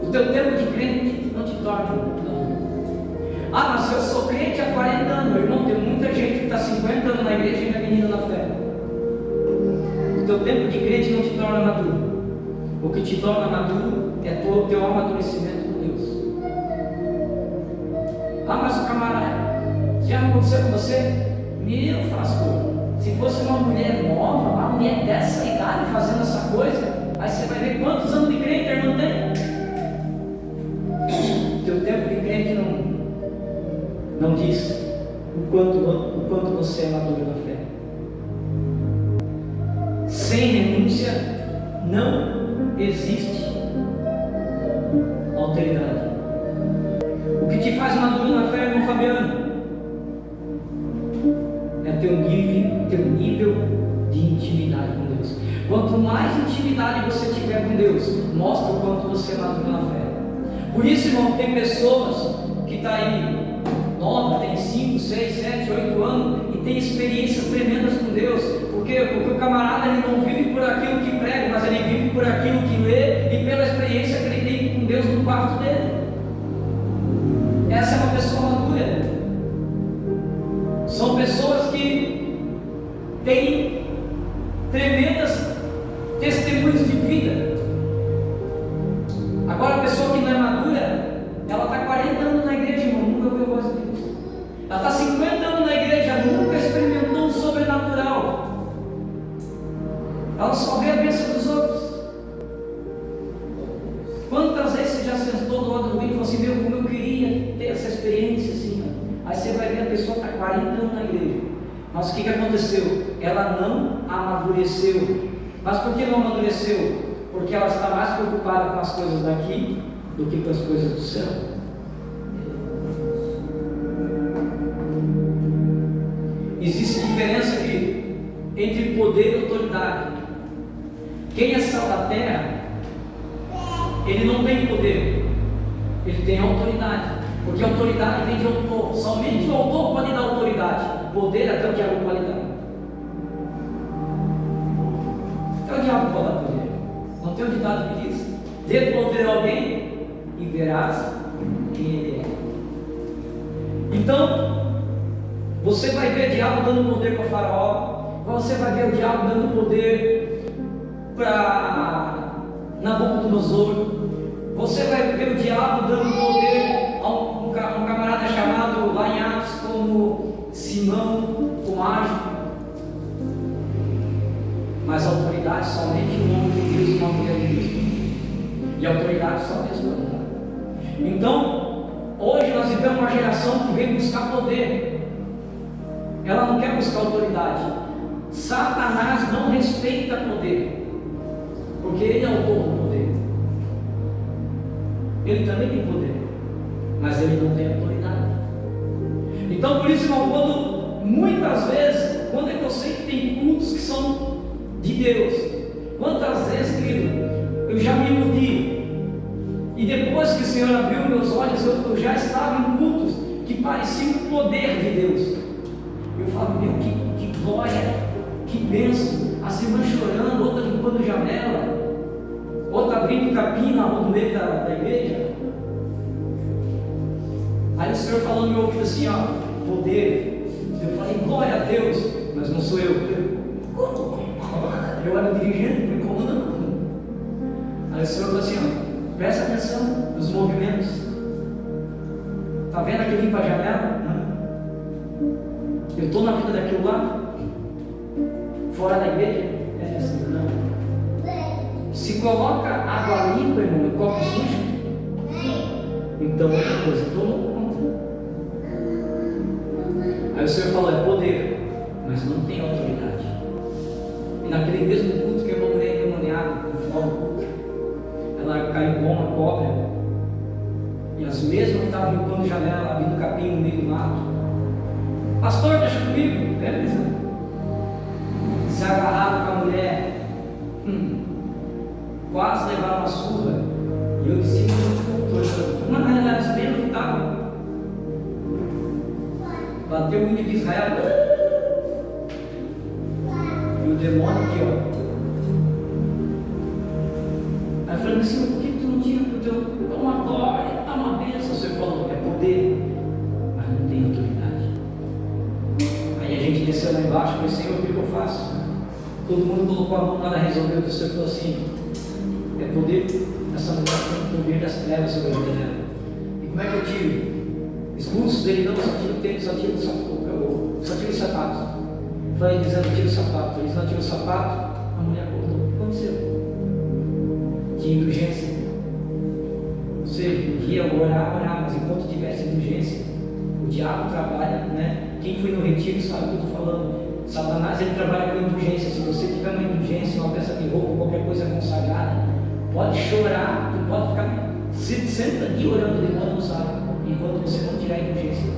O teu tempo de crente não te torna maduro. Mas eu sou crente há 40 anos, meu irmão. Tem muita gente que está 50 anos na igreja e ainda é menino na fé. O teu tempo de crente não te torna maduro. O que te torna maduro é o teu amadurecimento com Deus. Mas o camarada, já aconteceu com você? Meu pastor, se fosse uma mulher nova, uma mulher dessa idade fazendo essa coisa, aí você vai ver quantos anos de crente a irmã tem. Teu tempo de crente não diz o quanto você é maduro na fé. Sem renúncia não existe alteridade. O que te faz maduro na fé, irmão Fabiano, é teu nível de intimidade com Deus. Quanto mais intimidade você tiver com Deus, mostra o quanto você é maduro na fé. Por isso, irmão, tem pessoas que estão aí nova, tem 5, 6, 7, 8 anos e tem experiências tremendas com Deus. Por quê? Porque o camarada ele não vive por aquilo que prega, mas ele vive por aquilo que lê e pela experiência que ele tem com Deus no quarto dele. Essa é uma pessoa madura. São pessoas que têm tremendas testemunhos de vida. Agora, a pessoa que não é madura, ela está 40 anos na igreja, irmão, nunca ouviu a voz de Deus. Ela está 50 anos na igreja, nunca experimentou um sobrenatural. Ela só vê a bênção dos outros. Quantas vezes você já sentou do lado do bem e falou assim: meu, como eu queria ter essa experiência assim? Aí você vai ver a pessoa está 40 anos na igreja. Mas o que aconteceu? Ela não amadureceu. Mas por que não amadureceu? Porque ela está mais preocupada com as coisas daqui do que com as coisas do céu. Existe diferença aqui entre poder e autoridade. Quem é sal da terra, ele não tem poder, Ele tem autoridade, porque a autoridade vem de autor. Somente o autor pode dar autoridade. Poder até o diabo pode dar. Até o diabo pode dar poder. Não tem um ditado que diz: dê poder a alguém e verás quem ele é. Então, você vai ver o diabo dando poder para Faraó. Você vai ver o diabo dando poder para Nabucodonosor. Você vai ver o diabo dando poder a um camarada chamado lá em Atos como Simão, o mágico. Mas a autoridade somente um homem de Deus e uma mulher de Deus. E a autoridade só Deus pode dar. Então, hoje nós vivemos uma geração que vem buscar poder. Ela não quer buscar autoridade. Satanás não respeita poder, porque ele é o autor do poder. Ele também tem poder, mas ele não tem autoridade. Então, por isso, irmão, quando muitas vezes, quando é que eu sei que tem cultos que são de Deus? Quantas vezes, querido, eu já me iludi, e depois que o Senhor abriu meus olhos, eu já estava em cultos que pareciam o poder de Deus. Eu falo, meu, que glória, que bênção. As irmãs chorando, outra limpando janela, outra abrindo capim na rua no meio da igreja. Aí o Senhor falou no meu ouvido assim, ó, poder. Eu falei, glória a Deus, mas não sou eu. Como? Eu era o dirigente, falei, como não? Aí o Senhor falou assim, ó, presta atenção nos movimentos. Está vendo aquele limpa a janela? Eu estou na vida daquilo lá? Fora da igreja? É assim, não. Se coloca água limpa, irmão, em copo sujo, então outra coisa, estou no conta. Aí o Senhor falou, é poder, mas não tem autoridade. E naquele mesmo culto que uma mulher endemoniada, no final do culto, ela caiu com uma cobra, e as mesmas que estavam limpando janela, abrindo capim no meio do mato, pastor, deixa comigo, beleza. Se agarraram com a mulher, quase levaram uma surra, e eu disse, mas na realidade, os mesmos que estavam, bateu o hino de Israel, e o demônio aqui, ó. Aí eu falei assim, por que tu não tira o teu, é uma glória, é uma bênção? Você falou, é poder, mas não tem autoridade. Aí a gente desceu lá embaixo e falei, Senhor, o que eu faço? Todo mundo colocou a mão, nada resolveu. O Senhor falou assim, é poder, essa mulher tem o poder das trevas sobre a vida dela. E como é que eu tiro? Expulso dele, não, só tiro o tênis, só tiro os sapatos. Falei dizendo, tira o sapato. Eles não tiram o sapato, a mulher acordou. O que aconteceu? Tinha indulgência. Ou seja, podia orar, mas enquanto tivesse indulgência, o diabo trabalha, né? Quem foi no retiro sabe o que eu estou falando. Satanás, ele trabalha com indulgência. Se você tiver uma indulgência, uma peça de roupa, qualquer coisa consagrada, pode chorar, tu pode ficar 60 dias orando, ele não sabe, enquanto você não tirar a indulgência.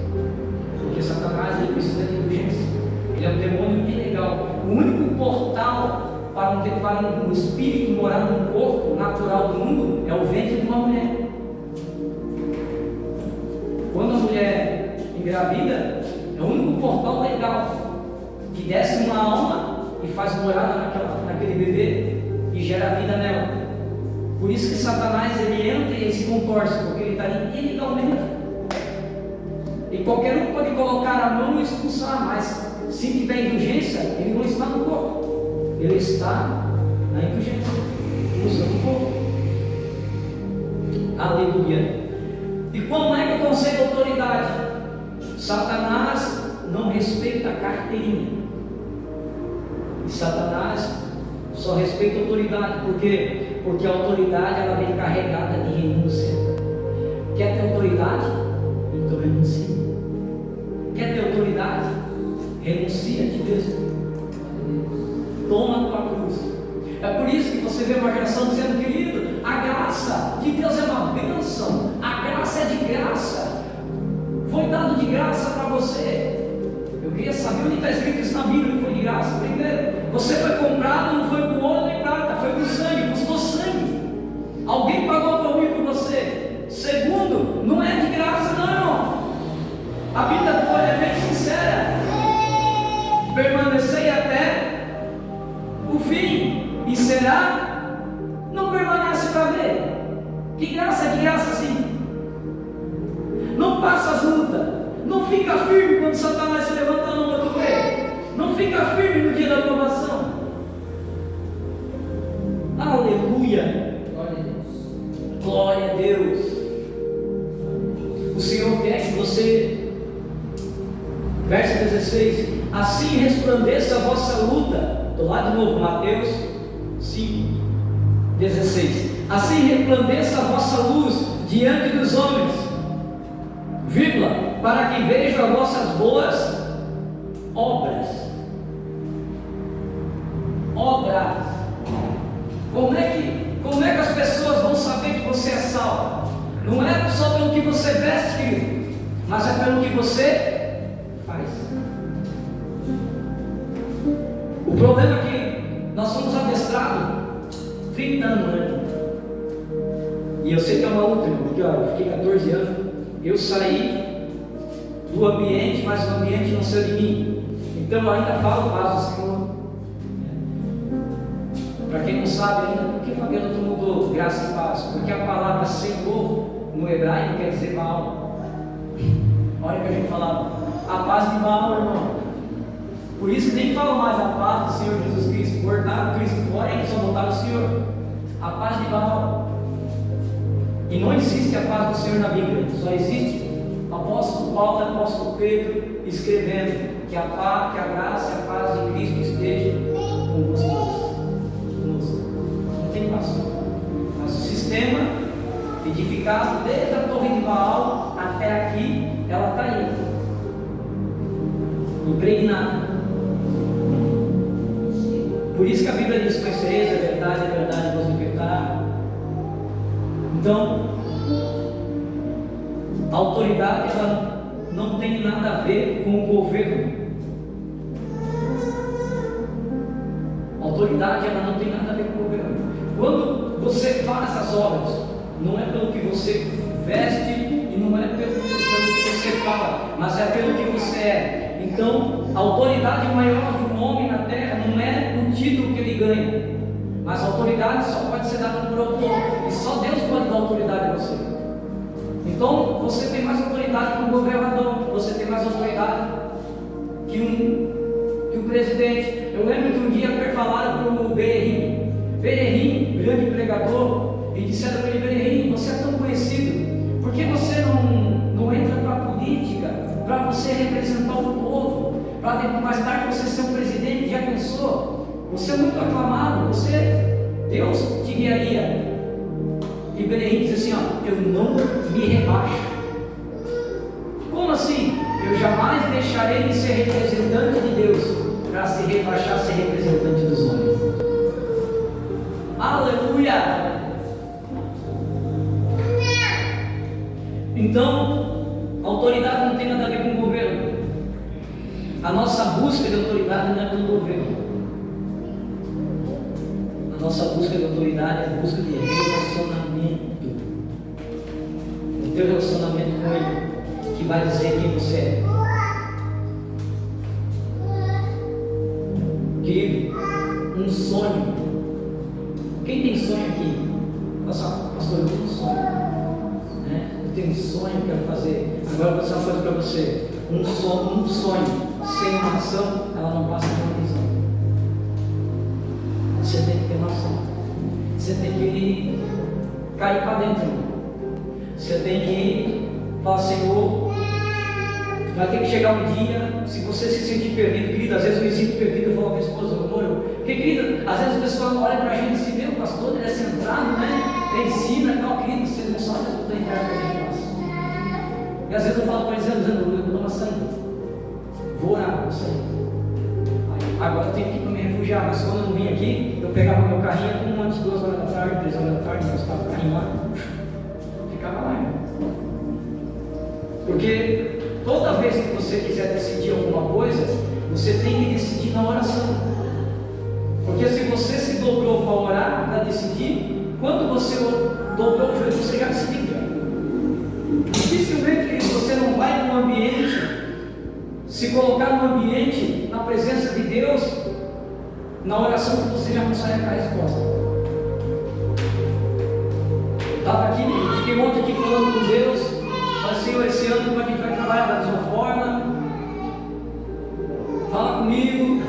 Porque Satanás, ele precisa de indulgência. Ele é um demônio ilegal. O único portal para um espírito morar num corpo natural do mundo é o ventre de uma mulher. Quando a mulher engravida, é o único portal legal que desce uma alma e faz morada naquele bebê e gera vida nela. Por isso que Satanás, ele entra e ele se contorce, porque ele está ali ilegalmente. E qualquer um pode colocar a mão e expulsar, mas se tiver indulgência, ele não está no corpo, ele está na indulgência, usando o corpo. Aleluia. E como é que eu consigo autoridade? Satanás não respeita a carteirinha. E Satanás só respeita a autoridade. Por quê? Porque a autoridade, ela vem carregada de renúncia. Quer ter autoridade? Então renuncia. Quer ter autoridade? Renuncia a ti mesmo. Toma a tua cruz. É por isso que você vê uma geração dizendo, querido, a graça de Deus é uma bênção. A graça é de graça. Foi dado de graça para você. Eu queria saber onde está escrito isso na Bíblia, que foi de graça. Primeiro, você foi comprado, não foi com ouro nem prata, foi com sangue, custou sangue. Alguém pagou por mim por você. Segundo, Não passa as lutas. Não fica firme quando Satanás se levanta a mão para tu ver. Não fica firme no dia da aprovação. Aleluia. Glória a Deus. Glória a Deus. O Senhor quer que você, verso 16, assim resplandeça a vossa luta. Estou lá de novo, Mateus 5, 16. Assim resplandeça a vossa luz diante dos homens, vírgula, para que vejam as vossas boas obras. Obras. Como é que as pessoas vão saber que você é salvo? Não é só pelo que você veste, querido, mas é pelo que você faz. O problema é que nós somos adestrados 30 anos, né? E eu sei que é uma luta, porque eu fiquei 14 anos, eu saí do ambiente, mas o ambiente não saiu de mim. Então eu ainda falo paz do Senhor. Para quem não sabe ainda, por que Fabiano tu mudou graça e paz? Porque a palavra Senhor no hebraico quer dizer Baal. Olha que a gente falava, a paz de Baal, irmão. Por isso que nem fala mais a paz do Senhor Jesus Cristo. Cortaram Cristo fora e só botaram o Senhor. A paz de Baal. E não existe a paz do Senhor na Bíblia. Só existe o apóstolo Paulo e o apóstolo Pedro escrevendo que a paz, que a graça e a paz de Cristo esteja com vocês. Não tem paz. Mas o sistema edificado desde a torre de Baal até aqui, ela está aí, impregnada. Por isso que a Bíblia diz: conhecereis a verdade vos libertar. Então, a autoridade ela não tem nada a ver com o governo. A autoridade ela não tem nada a ver com o governo. Quando você faz as obras, não é pelo que você veste e não é pelo que você fala, mas é pelo que você é. Então, a autoridade maior de um homem na terra não é o título que ele ganha, mas a autoridade só pode ser dada por autor, e só Deus pode dar autoridade a você. Então, você tem mais autoridade que um governador, você tem mais autoridade que um presidente. Eu lembro que um dia falaram para o Berreim, grande pregador, e disseram para ele: Berreim, você é tão conhecido, por que você não entra para a política, para você representar o povo, para mais tarde você ser um presidente? Já pensou? Você é muito aclamado, Deus te guiaria. E Berreim diz assim: ó, eu não me rebaixo. Como assim? Eu jamais deixarei de ser representante de Deus para se rebaixar, ser representante dos homens. Aleluia! Então, a autoridade não tem nada a ver com o governo. A nossa busca de autoridade não é pelo governo. A nossa busca de autoridade é a busca de relacionamento. O teu relacionamento com Ele, que vai dizer quem você é. Querido, um sonho. Quem tem sonho aqui? Pastor, eu tenho um sonho. Eu tenho um sonho, eu quero fazer. Agora eu vou dizer uma coisa para você: um sonho sem uma ação, ela não passa de uma visão. Você tem que ter uma ação. Você tem que cair para dentro. Você tem que falar: Senhor, vai ter que chegar um dia, se você se sentir perdido, querido. Às vezes eu me sinto perdido, eu falo para a minha esposa: amor, porque, querido, às vezes o pessoal olha para a gente e diz: meu pastor, ele é centrado, né? Ele ensina e tal, querido. Vocês não sabem o que interno que a gente faz. E às vezes eu falo para eles: eu vou dar uma saída, vou orar, vou sair. Agora eu tenho que ir para me refugiar, mas quando eu não vim aqui, eu pegava meu carrinho antes, 2 horas da tarde, 3 horas da tarde, eu estava o carrinho lá, ficava lá, irmão. Porque toda vez que você quiser decidir alguma coisa, você tem que decidir na oração. Porque se você se dobrou para orar, para decidir, quando você dobrou o joelho, você já decidiu. Dificilmente você não vai num ambiente, se colocar no ambiente, na presença de Deus, na oração, que você já não sai com a resposta. Estava aqui, fiquei ontem aqui falando com Deus. Mas, Senhor, esse ano trabalha da mesma forma, fala comigo.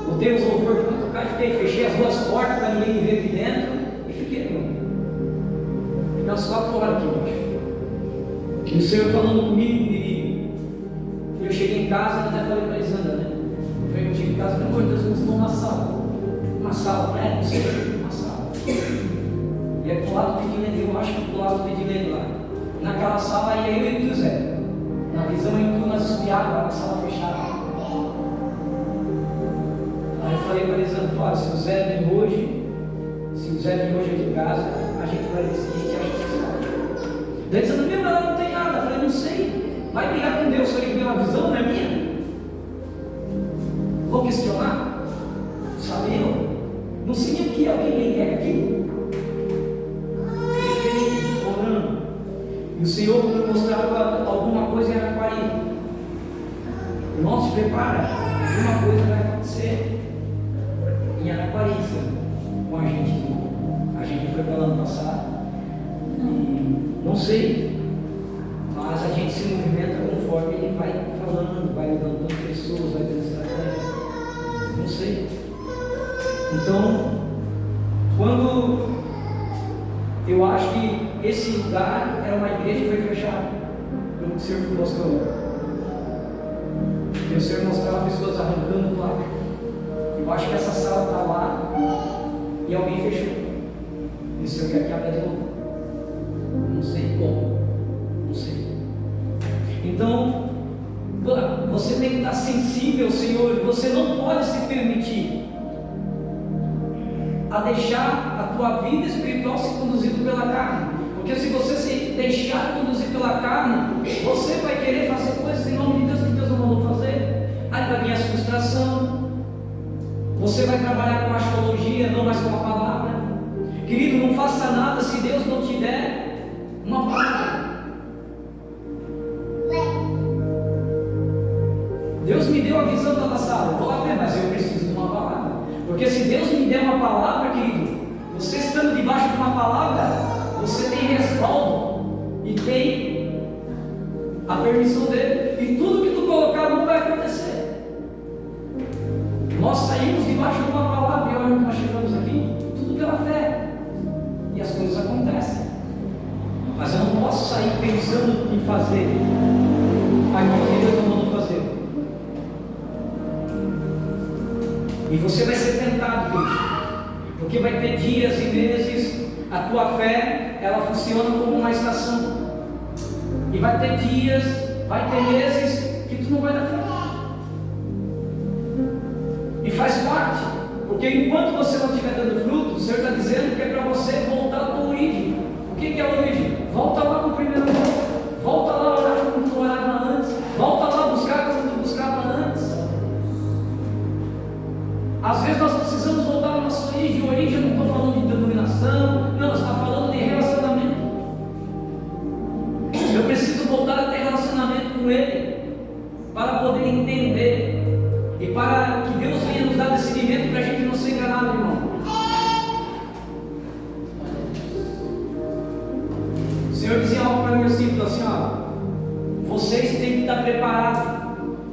Botei os louvores para tocar e fechei as duas portas para ninguém me ver aqui dentro e fiquei, fiquei umas 4 horas aqui embaixo. E o Senhor falando comigo, e eu cheguei em casa, até falei para a Elisandra, né? Eu cheguei em casa, pelo amor de Deus, vamos numa sala. Uma sala, né? Não sei, uma sala. E é pro lado do Edilene, eu acho que pro lado do Edilene lá. Naquela sala ia eu e tu, Zé. Na visão em que nós espiávamos lá na sala fechada. Aí eu falei para a Elisandra, olha, se o Zé vir hoje aqui em casa, a gente vai decidir o que acha que sai. Daí a Elisandra, meu, ela não tem nada. Eu falei, não sei. Vai brigar com Deus, se ele tem uma visão, não é minha. Vou questionar? Sabe eu? Não sei nem o que alguém quer aqui. Fiquei orando. E o Senhor me mostrava alguma coisa em Araquari. Irmão, se prepara. Alguma coisa vai acontecer em Araquari, com a gente. A gente foi para lá ano passado. E não sei. Mas a gente se movimenta conforme ele vai falando, vai levantando pessoas, vai dando estratégia. Não sei. Então, quando eu acho que esse lugar era uma igreja que foi fechada, pelo que o Senhor foi mostrando, e o Senhor mostrava pessoas arrancando placa. Eu acho que essa sala está lá e alguém fechou. E o Senhor quer que abra de novo. Não sei como, não sei. Então, você tem que estar sensível, Senhor. Você não pode se permitir a deixar a tua vida espiritual ser conduzida pela carne, porque se você se deixar conduzir pela carne, você vai querer fazer coisas em nome de Deus que Deus não mandou fazer. Aí vai vir a frustração. Você vai trabalhar com astrologia, não mais com a palavra. Querido, não faça nada se Deus não te der uma palavra. Deus me deu a visão da sala, eu vou lá ver, mas eu preciso de uma palavra. Porque se Deus me der uma palavra, querido, você estando debaixo de uma palavra, você tem respaldo e tem a permissão dele. E tudo que tu colocar não vai acontecer. Nós saímos debaixo de uma palavra e olha que nós chegamos aqui, tudo pela fé. E as coisas acontecem. Mas eu não posso sair pensando em fazer aquilo que Deus não mandou fazer. E você vai ser tentado, querido, porque vai ter dias e meses, a tua fé, ela funciona como uma estação. E vai ter dias, vai ter meses que tu não vai dar frente. E faz parte, porque enquanto você não estiver dando fruto, o Senhor está dizendo que é para você voltar à tua origem. O que é a origem? Volta lá no primeiro amor, volta lá a orar como tu orava antes, volta lá a buscar como tu buscava antes. Às vezes nós precisamos voltar à nossa origem. Origem, eu não estou falando de denominação, não, está falando de relacionamento. Eu preciso voltar a ter relacionamento com Ele, para poder entender, e para que Deus venha nos dar discernimento para a gente não ser enganado, irmão. O Senhor dizia algo para mim assim, vocês têm que estar preparados,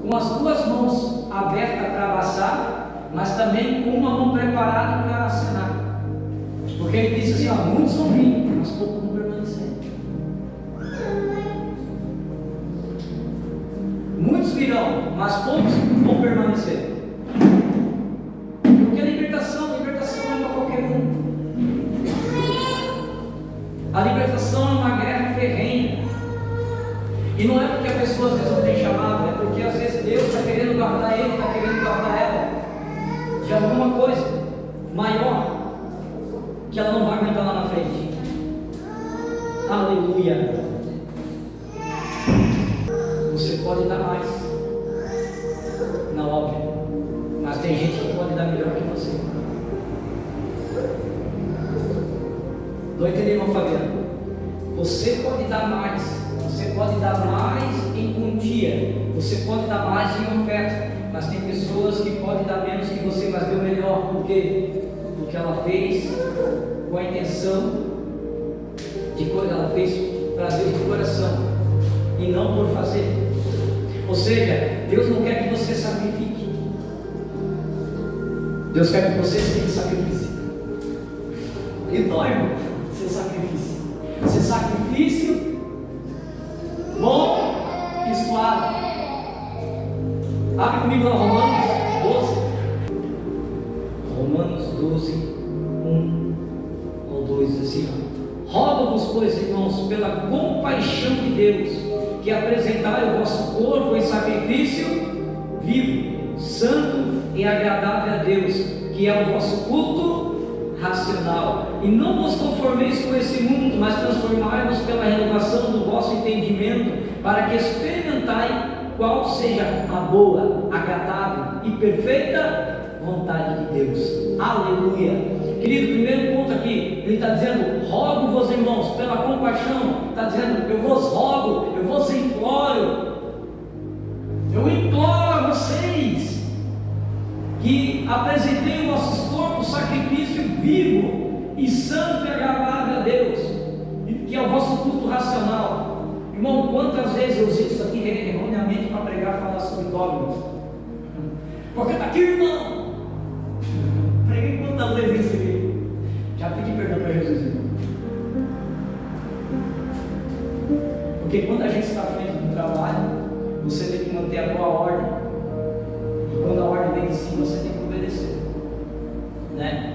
com as duas mãos abertas para abraçar, mas também com uma mão preparada para acenar. Porque ele disse assim, muitos vão vir, mas poucos vão permanecer. Muitos virão, mas poucos vão permanecer. Porque a libertação não é para qualquer um. A libertação é uma guerra ferrenha. E não é porque a pessoa às vezes não tem chamado, é porque às vezes Deus está querendo guardar ele, está querendo guardar ela de alguma coisa maior que ela não vai aguentar lá na frente. Aleluia. Você pode dar mais na obra, mas tem gente que pode dar melhor que você. Não entendi, irmão Fabiano? Você pode dar mais, você pode dar mais em quantia, você pode dar mais em oferta. Mas tem pessoas que podem dar menos que você, mas deu melhor. Por quê? Porque ela fez com a intenção de coisa, ela fez para Deus de coração. e não por fazer. Ou seja, Deus não quer que você sacrifique. Deus quer que você seja sacrifício. E dói, irmão, ser sacrifício. Ser sacrifício bom e suave. Abre comigo lá Romanos 12. Romanos 12, 1 ou 2, assim, rogo-vos, pois, irmãos, pela compaixão de Deus, que apresentai o vosso corpo em sacrifício vivo, santo e agradável a Deus, que é o vosso culto racional. E não vos conformeis com esse mundo, mas transformai-vos pela renovação do vosso entendimento, para que experimentai qual seja a boa, agradável e perfeita vontade de Deus. Aleluia. Querido, primeiro ponto aqui, ele está dizendo, rogo-vos, irmãos, pela compaixão. Está dizendo, eu vos rogo, eu vos imploro, eu imploro a vocês que apresentem os vossos corpos sacrifício vivo e santo e agradável a Deus, que é o vosso culto racional. Irmão, quantas vezes eu uso isso aqui erroneamente para pregar, falar sobre dogmas? Porque está aqui, irmão. Preguei quantas vezes isso aqui? Já pedi perdão para Jesus, irmão. Porque quando a gente está à frente do trabalho, você tem que manter a boa ordem. E quando a ordem vem de cima, você tem que obedecer, né?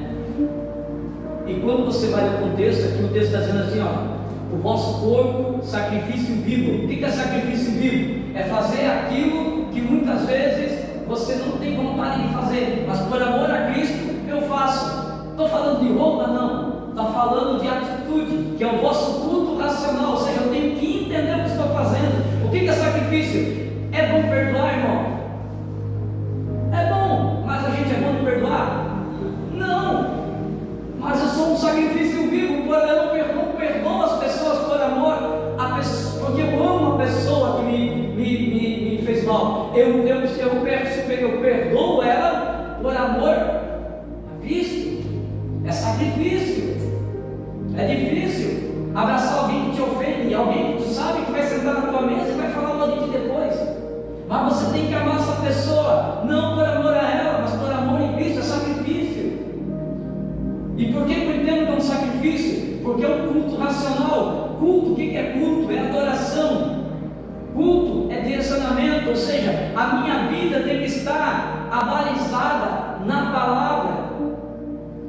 E quando você vai no contexto, aqui o texto está dizendo assim, ó, o vosso corpo, sacrifício vivo. O que é sacrifício vivo? É fazer aquilo que muitas vezes você não tem vontade de fazer, mas por amor a Cristo eu faço. Estou falando de roupa? Não. Está falando de atitude, que é o vosso culto racional. Ou seja, eu tenho que entender o que estou fazendo. O que é sacrifício? É bom perdoar, irmão? É bom, mas a gente é bom de perdoar? Não. Mas eu sou um sacrifício vivo, eu não perdoo as pessoas por amor, porque eu amo a pessoa que me fez mal. Eu perdoo ela por amor a Cristo. É sacrifício. É difícil abraçar alguém que te ofende, alguém que tu sabe que vai sentar na tua mesa e vai falar mal de ti depois. Mas você tem que amar essa pessoa, não por amor a ela, mas por amor em Cristo. É sacrifício. E por que eu entendo que é um sacrifício? Porque é um culto racional. Culto, o que é culto? É adoração. Culto é direcionamento, ou seja, a minha vida tem que estar abalizada na palavra.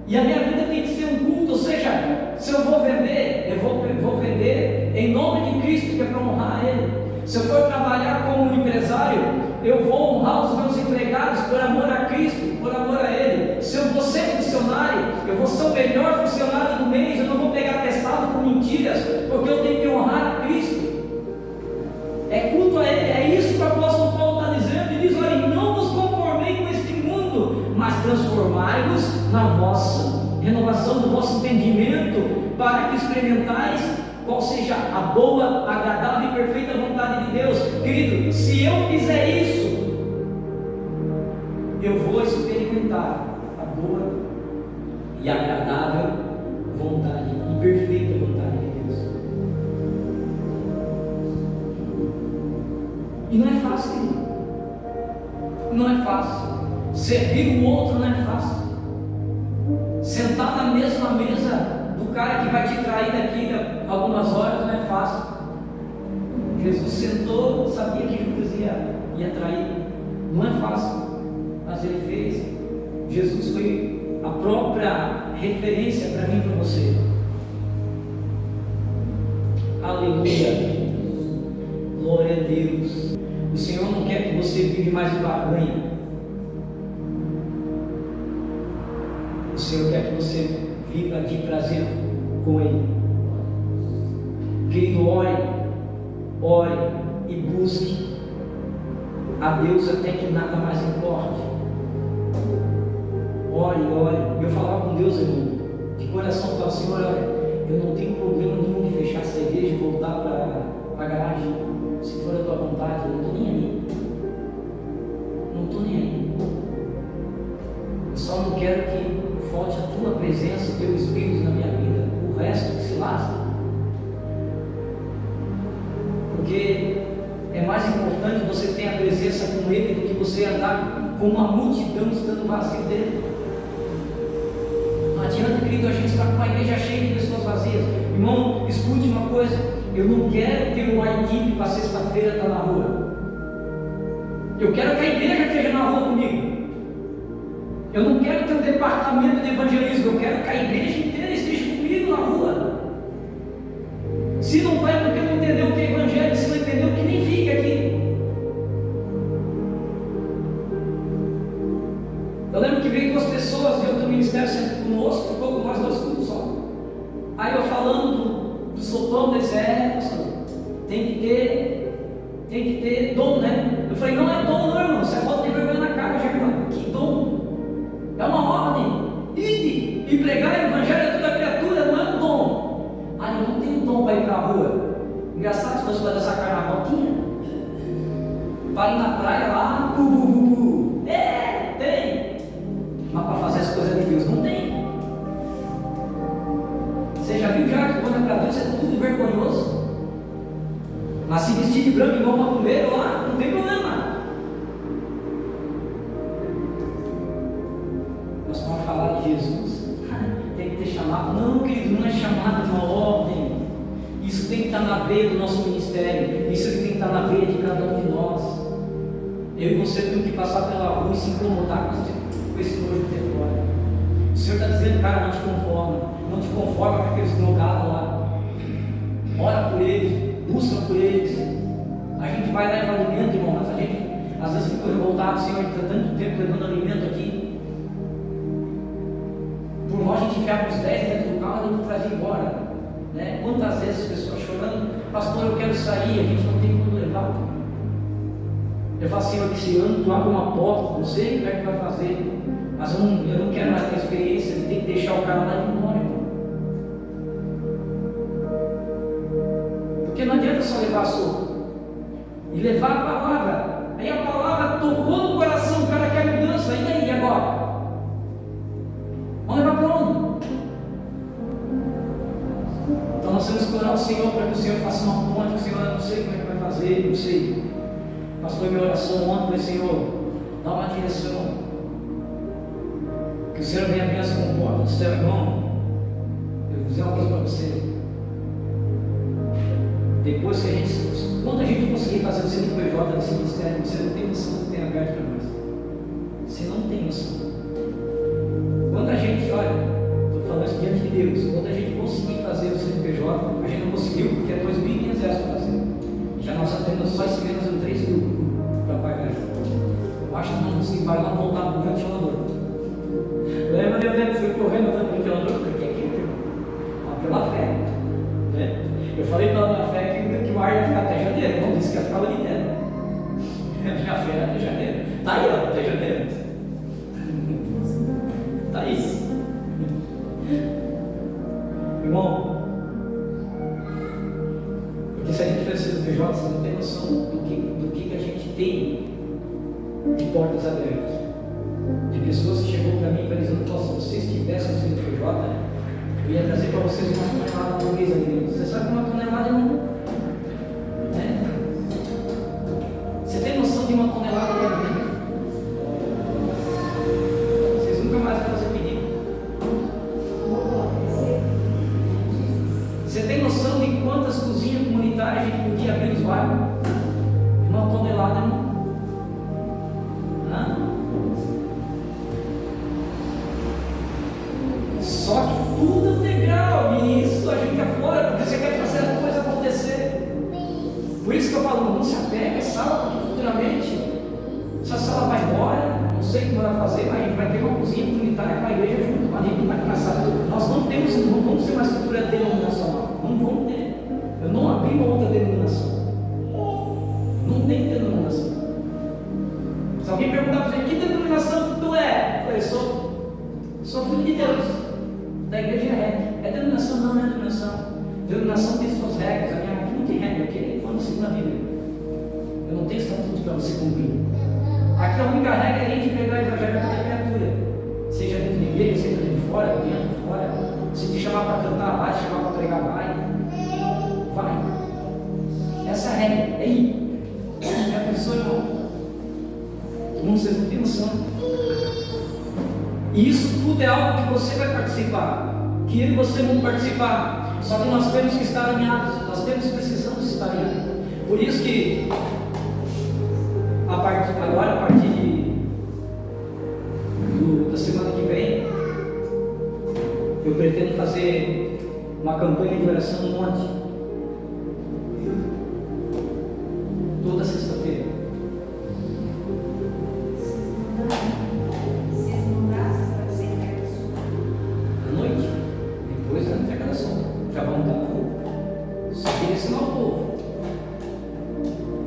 E a minha vida tem que ser um culto, ou seja, se eu vou vender, eu vou vender em nome de Cristo, que é para honrar Ele. Se eu for trabalhar como empresário, eu vou honrar os meus empregados por amor a Cristo, por amor a Ele. Se eu vou ser funcionário, eu vou ser o melhor funcionário do mês, eu não vou pegar testado com mentiras, porque eu tenho que honrar a Cristo. É culto a Ele, é isso que o apóstolo Paulo está dizendo. Ele diz, olha, não vos conformei com este mundo, mas transformai-vos na vossa renovação do vosso entendimento, para que experimentais qual seja a boa, agradável e perfeita vontade de Deus. Querido, se eu fizer isso, eu vou experimentar a boa e agradável vontade e perfeita vontade de Deus. E não é fácil, querido. Não é fácil. Servir o outro não é fácil. Sentar na mesma mesa do cara que vai te trair daqui a algumas horas não é fácil. Jesus sentou, sabia que Judas ia trair. Não é fácil, mas ele fez. Jesus foi a própria referência para mim e para você. Aleluia. Glória a Deus. O Senhor não quer que você vive mais de barganha. O Senhor quer que você viva de prazer com Ele. Querido, ore e busque a Deus até que nada mais importe. Ore. Eu falava com Deus, irmão, de coração, eu falava, Senhor, olha, eu não tenho problema nenhum de fechar essa igreja e voltar para a garagem. Se for a tua vontade, eu não estou nem aí. Não estou nem aí. Eu só não quero que falte a tua presença, o teu Espírito na minha vida. O resto que se lasca. Porque com Ele do que você andar com uma multidão estando vazio dele. Não adianta, querido, a gente estar com uma igreja cheia de pessoas vazias. Irmão, escute uma coisa: eu não quero ter uma equipe para sexta-feira estar na rua. Eu quero que a igreja esteja na rua comigo. Eu não quero ter um departamento de evangelismo. Eu quero que a igreja inteira esteja comigo na rua. Se não vai, porque não entendeu o que é evangelho. Se não entendeu, que nem fica aqui. Eu lembro que veio 2 pessoas de outro ministério sempre conosco, ficou com nós 2 cultos só. Aí eu falando do sopão do exército, tem que ter dom, né? Eu falei, não é dom não, irmão, você é falta de vergonha na cara, já, irmão. Que dom? É uma ordem. Ide e pregar o evangelho a toda criatura, não é um dom. Ah, eu não tenho dom para ir para a rua. Engraçado, se fosse para dançar carnaval, tinha. Para ir na praia lá, tem. Mas para fazer as coisas de Deus, não tem. Você já viu já que quando é para Deus é tudo vergonhoso? Mas se vestir de branco igual macumbeiro lá, não tem problema. Nós vamos falar de Jesus. Tem que ter chamado. Não, querido, não é chamado, uma ordem. Isso tem que estar na veia do nosso ministério. Isso tem que estar na veia de cada um de nós. Eu e você temos que passar pela rua e se incomodar com esse nojo de fora. O Senhor está dizendo, cara, não te conforma. Não te conforma com aqueles drogados lá. Ora por eles. Busca por eles. A gente vai dar alimento, irmão, mas a gente às vezes fica revoltado, Senhor, está tanto tempo levando alimento aqui. Por nós a gente enfiar os 10 dentro do carro e a gente trazer embora. Né? Quantas vezes as pessoas chorando, pastor, eu quero sair, a gente não tem como levar. Eu falo, Senhor, que se eu abro uma porta, não sei como é que vai fazer, mas eu não quero mais ter experiência de ter que deixar o cara lá e ir embora, irmão. Porque não adianta só levar a sopa e levar a palavra. Aí a palavra tocou no coração, o cara quer mudança, e daí agora? Vamos levar para onde? Então nós temos que orar ao Senhor para que o Senhor faça uma ponte. O Senhor, eu não sei como é que vai fazer, não sei. Mas foi minha oração ontem, foi, Senhor, dá uma direção. Que o Senhor venha abençoar com porta do céu, irmão. Eu vou dizer uma coisa para você. Depois que quando a gente conseguir fazer o CNPJ desse ministério, você não tem noção do que tem aberto para nós. Você não tem noção. Quando a gente, olha, estou falando isso diante de Deus, quando a gente conseguir fazer o CNPJ, a gente não conseguiu porque é 2.500 reais para fazer. Já nós temos só esse mês fazendo 3 grupos para pagar. Eu acho que não consigo pagar, não voltar para o ventilador. Lembra de eu dizer correndo para o ventilador? Porque é aquilo, pela fé. Né? Eu falei pela minha fé que o ar ia ficar até janeiro. Não disse que ia ficar o ano inteiro. Minha fé era até janeiro. Está aí, ó, até janeiro. Está isso. Irmão, porque se a gente fez o PJ, você não tem noção do que a gente tem de portas abertas. De pessoas que chegou para mim para dizer, se vocês tivessem o CNPJ, eu ia trazer para vocês uma tonelada por mês ali. Você sabe que uma tonelada não é? Você tem noção de uma tonelada de alimento? Vocês nunca mais vão fazer pedido. Você tem noção de quantas cozinhas comunitárias a gente podia abrir nos bairros? Uma tonelada, não? Só que tudo é um degrau, e isso a gente afora, porque você quer fazer a coisa acontecer. Por isso que eu falo, não se apega a sala, porque futuramente, essa sala vai embora, não sei como vai fazer, mas a gente vai ter uma cozinha comunitária com a igreja junto, mas a gente vai começar. Nós não vamos ter uma estrutura denominacional, não vamos ter. Eu não abri uma outra denominação. Não tem denominação. Se alguém perguntar para você, que denominação tu é? Eu falei, sou filho de Deus. Da igreja é denominação, não é denominação. Denominação tem suas regras. A minha aqui não tem regra, aqui é quando segundo a Bíblia. Eu não tenho estatuto para você cumprir. Aqui a única regra é a gente pegar e evangelho da criatura. Seja dentro de igreja, seja dentro de fora, dentro de fora. Se te chamar para cantar, vai. Se chamar para pregar, vai. Essa é a regra. É aí. É a pessoa, irmão. irmãos, vocês não têm noção. E isso tudo é algo que você vai participar, que eu e você vão participar. Só que nós temos que estar alinhados, nós precisamos estar alinhados. Por isso que agora, a partir da semana que vem, eu pretendo fazer uma campanha de oração no monte, toda sexta-feira. À noite, depois da entrega da sombra, já vamos dar pouco. Só que ensinar o povo.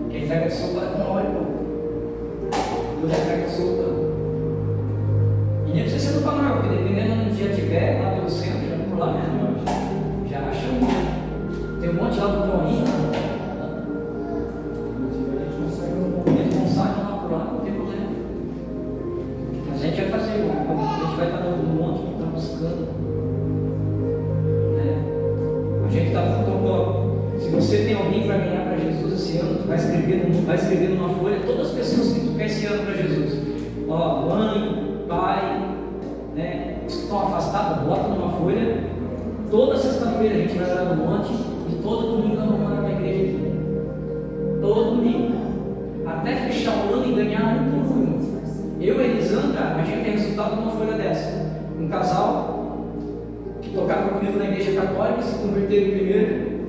Que a entrega de sombra é uma hora e pouco. Hoje a entrega de sombra. E nem precisa ser no Panamá, porque dependendo de onde já estiver, lá pelo centro, já por lá mesmo, já acha um. Tem um monte lá do Corrinho. Eles não saem lá por lá, não tem problema. Mas a gente vai fazer, a gente vai estar no monte que está buscando. Né? A gente está falando, se você tem alguém para ganhar para Jesus esse ano, vai escrever numa folha todas as pessoas que tu quer esse ano para Jesus. Ó, mãe, pai, né? Os que estão afastados, bota numa folha. Toda sexta-feira a gente vai orar no monte e todo domingo nós vamos orar na igreja aqui. Todo domingo. Até fechar o ano e ganhar um por um. Eu e Elisandra, a gente tem resultado de uma folha dessa. Um casal que tocava comigo na igreja católica, se converteram primeiro,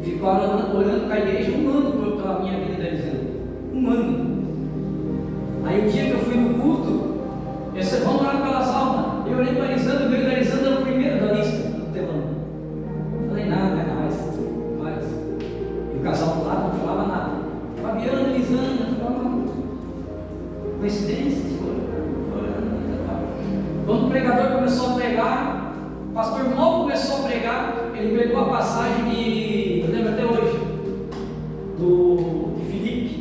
ficaram orando com a igreja um ano pela minha vida da Elisandra. Um ano. Aí o dia que eu fui no culto, eu disse, vamos orar pelas almas. Eu olhei para a Elisandra, o meio da Elisandra era o primeiro da lista do telão. Eu falei, nada, não é mais. E o casal do lado não falava nada. Fabiana, Elisandra, falava coincidência, quando o pregador começou a pregar, o pastor mal começou a pregar, ele pregou a passagem de, eu lembro até hoje, de Filipe,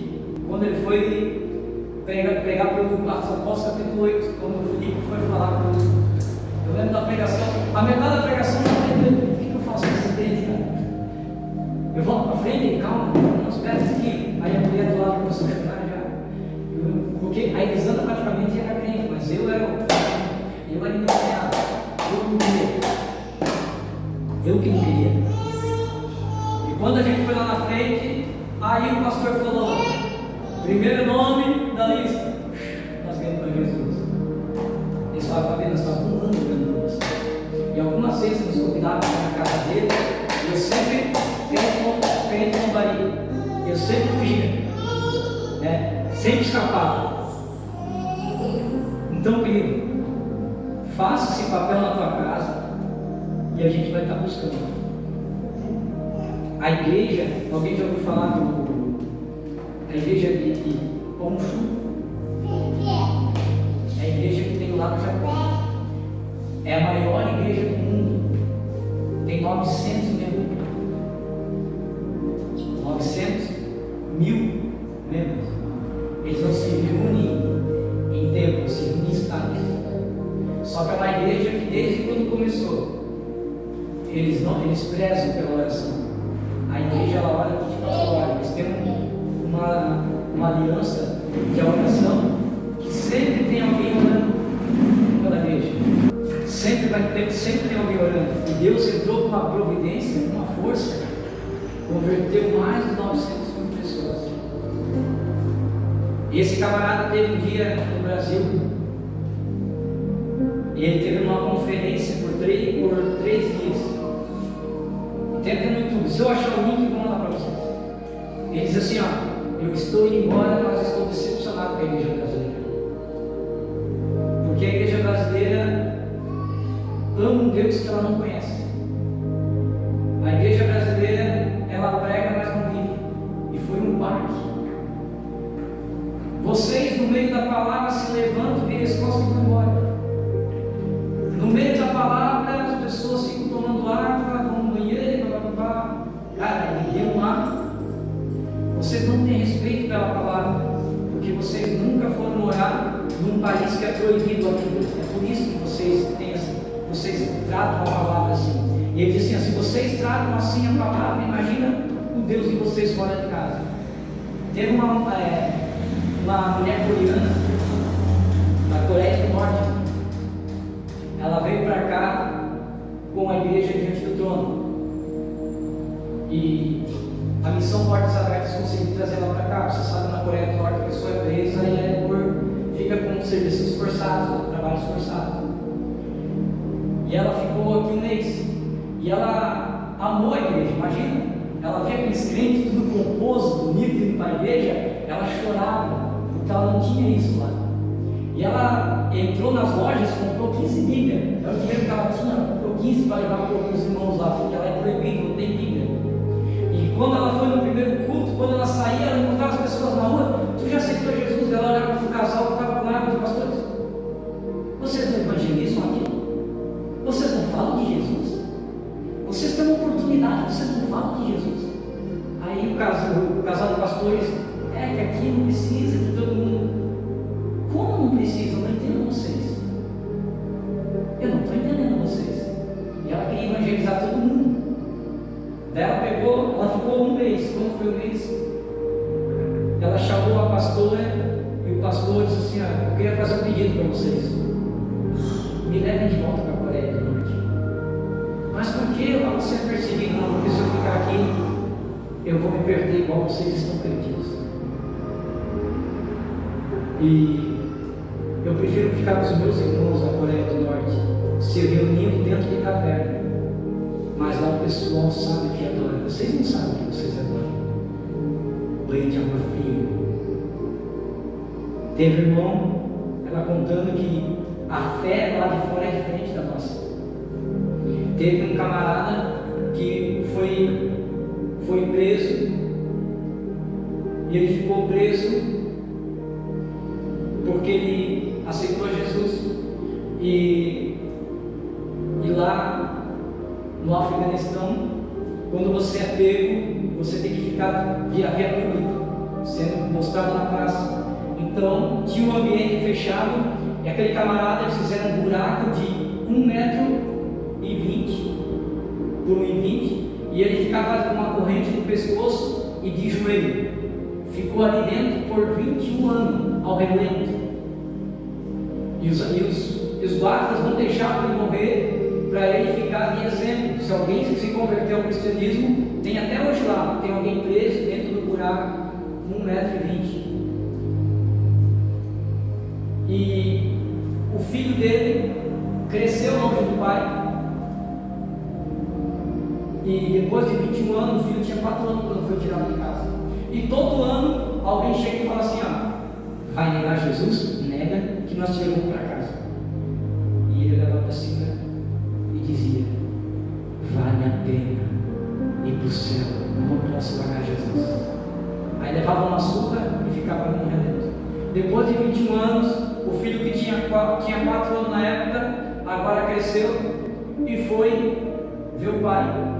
quando ele foi pregar pelo Atos Apóstolos capítulo 8, quando o Filipe foi falar com ele. Eu lembro da pregação, a metade da pregação eu falei, o que eu faço com esse crente, cara? Eu volto para frente, calma, não espera um pouquinho. Aí a mulher do lado começou a chorar já. Porque a Elisandra praticamente era crente, mas eu era endemoniado. Eu não queria. Eu que não queria. E quando a gente foi lá na frente, aí o pastor falou, primeiro nome da lista, nós ganhamos para Jesus. Eles falaram, Fabiano, nós estávamos um ano ganhando para você. E algumas vezes nos convidaram para na casa dele, e eu sempre crente com varia. Eu sempre fugia, né? Sempre escapava. Então, querido, faça esse papel na tua casa e a gente vai estar buscando. A igreja, alguém já ouviu falar da igreja de Honshu? É a igreja que tem lá no Japão. É a maior igreja do mundo. Tem 900 membros. 900 mil membros. Eles não se reúnem em templos, se reúnem em estados. Só que é uma igreja que desde quando começou, eles prezam pela oração. A igreja ela ora 24 horas. Eles têm uma aliança de oração que sempre tem alguém orando pela igreja. Sempre tem alguém orando. E Deus entrou com uma providência, com uma força, converteu mais de 900 mil pessoas. E esse camarada teve um dia no Brasil, e ele teve uma conferência por 3 dias. Tenta no YouTube, se eu achar o link, eu vou mandar para vocês. Ele diz assim, ó, eu estou indo embora, mas estou decepcionado com a igreja brasileira. Porque a igreja brasileira ama um Deus que ela não conhece. A igreja brasileira, ela prega, mas não vive. E foi um parque. Vocês, no meio da palavra, se levantam, viram as costas e vão embora. No meio da palavra, as pessoas ficam tomando água, vão no banheiro, blá. Cara, ninguém lá. Vocês não têm respeito pela palavra, porque vocês nunca foram morar num país que é proibido aquilo. É por isso que vocês tratam a palavra assim. E ele diz assim, se vocês tratam assim a palavra, imagina o Deus de vocês fora de casa. Teve uma mulher coreana na Coreia do Norte. Ela veio para cá com a igreja diante do trono. E a missão Portas Abertas conseguiu trazer ela para cá. Você sabe, na Coreia do Norte a pessoa é presa e fica com serviços forçados, trabalhos forçados. E ela ficou aqui um mês. E ela amou a igreja, imagina. Ela via aqueles crentes tudo composto, bonito, indo para a igreja. Ela chorava, porque ela não tinha isso lá. E ela entrou nas lojas, comprou 15 Bíblias. Era o dinheiro que ela tinha, comprou 15 para levar para os irmãos lá, porque ela é proibida, não tem Bíblia. E quando ela foi no primeiro culto, quando ela saía, ela encontrava as pessoas na rua. Tu já aceitou Jesus? Ela olhava para o casal que estava com ela, de pastores. Vocês não evangelizam aqui? Vocês não falam de Jesus? Vocês têm uma oportunidade, vocês não falam de Jesus? Aí o casal de pastores, que aqui não precisa, que todo mundo. Como não precisa? Eu não entendo vocês. Eu não estou entendendo vocês. E ela queria evangelizar todo mundo. Daí ela ficou um mês. Quando foi um mês, ela chamou a pastora e o pastor disse assim: eu queria fazer um pedido para vocês. Me levem de volta para a Coreia do Norte. Mas por que eu vou ser perseguido? Não, porque se eu ficar aqui, eu vou me perder igual vocês estão perdidos. E eu prefiro ficar com os meus irmãos na Coreia do Norte, se reunindo dentro de caverna. Mas lá o pessoal sabe que adora. Vocês não sabem que vocês adoram. Banho de água fria. Teve irmão, ela contando que a fé lá de fora é diferente da nossa. Teve um camarada que foi preso. E ele ficou preso porque ele aceitou Jesus. E lá no Afeganistão, quando você é pego, você tem que ficar via pública, sendo mostrado na praça. Então tinha um ambiente fechado, e aquele camarada, eles fizeram um buraco de 1,20 m por 1,20 m, e ele ficava com uma corrente no pescoço e de joelho. Ficou ali dentro por 21 anos, ao relento. E os guardas não deixavam ele morrer, para ele ficar de exemplo. Se alguém se converteu ao cristianismo, tem até hoje lá, tem alguém preso dentro do buraco, 1,20 m. E o filho dele cresceu longe do pai. E depois de 21 anos, o filho tinha 4 anos quando foi tirado de casa. E todo ano alguém chega e fala assim: vai negar Jesus? Nega, que nós te levamos para casa. E ele olhava para cima e dizia: vale a pena ir para o céu, eu não posso pagar Jesus. Aí levava uma surra e ficava no relento. Depois de 21 anos, o filho que tinha 4 anos na época, agora cresceu e foi ver o pai.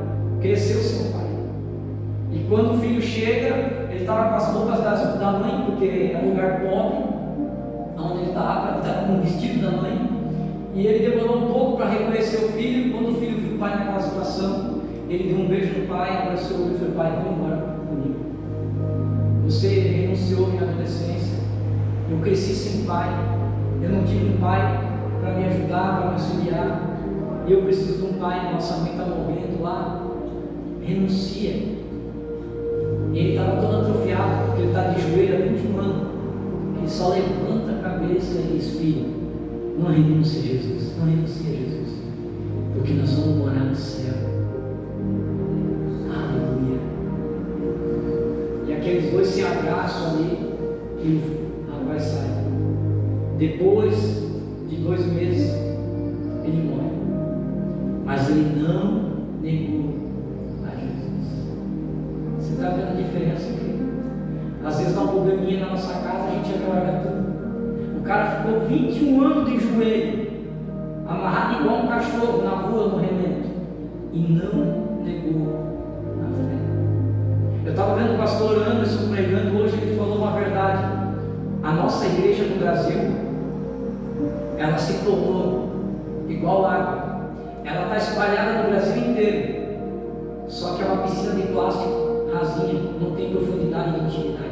Cresceu seu pai. E quando o filho chega, ele estava com as roupas da mãe, porque é um lugar pobre, onde ele estava com o vestido da mãe. E ele demorou um pouco para reconhecer o filho. Quando o filho viu o pai naquela situação, ele deu um beijo no pai, abraçou ele e falou: pai, vamos embora comigo. Você renunciou minha adolescência. Eu cresci sem pai. Eu não tive um pai para me ajudar, para me auxiliar. E eu preciso de um pai. Nossa mãe está morrendo lá. Renuncia. Ele estava todo atrofiado, porque ele está de joelho há 21 anos. Ele só levanta a cabeça e diz: filho, não renuncia a Jesus, não renuncia a Jesus, porque nós vamos morar no céu. Aleluia. E aqueles dois se abraçam ali e o rapaz sai. Depois de 2 meses, ele morre. Mas ele não negou a Jesus. Você está vendo a diferença aqui? Às vezes dá um probleminha na nossa casa, a gente atrapalha tudo. O cara ficou 21 anos de joelho, amarrado igual um cachorro na rua, no relento, e não negou a fé. Eu estava vendo o pastor Anderson pregando hoje, ele falou uma verdade. A nossa igreja no Brasil, ela se tornou igual água. Ela está espalhada no Brasil inteiro, só que é uma piscina de plástico rasinha, não tem profundidade de intimidade.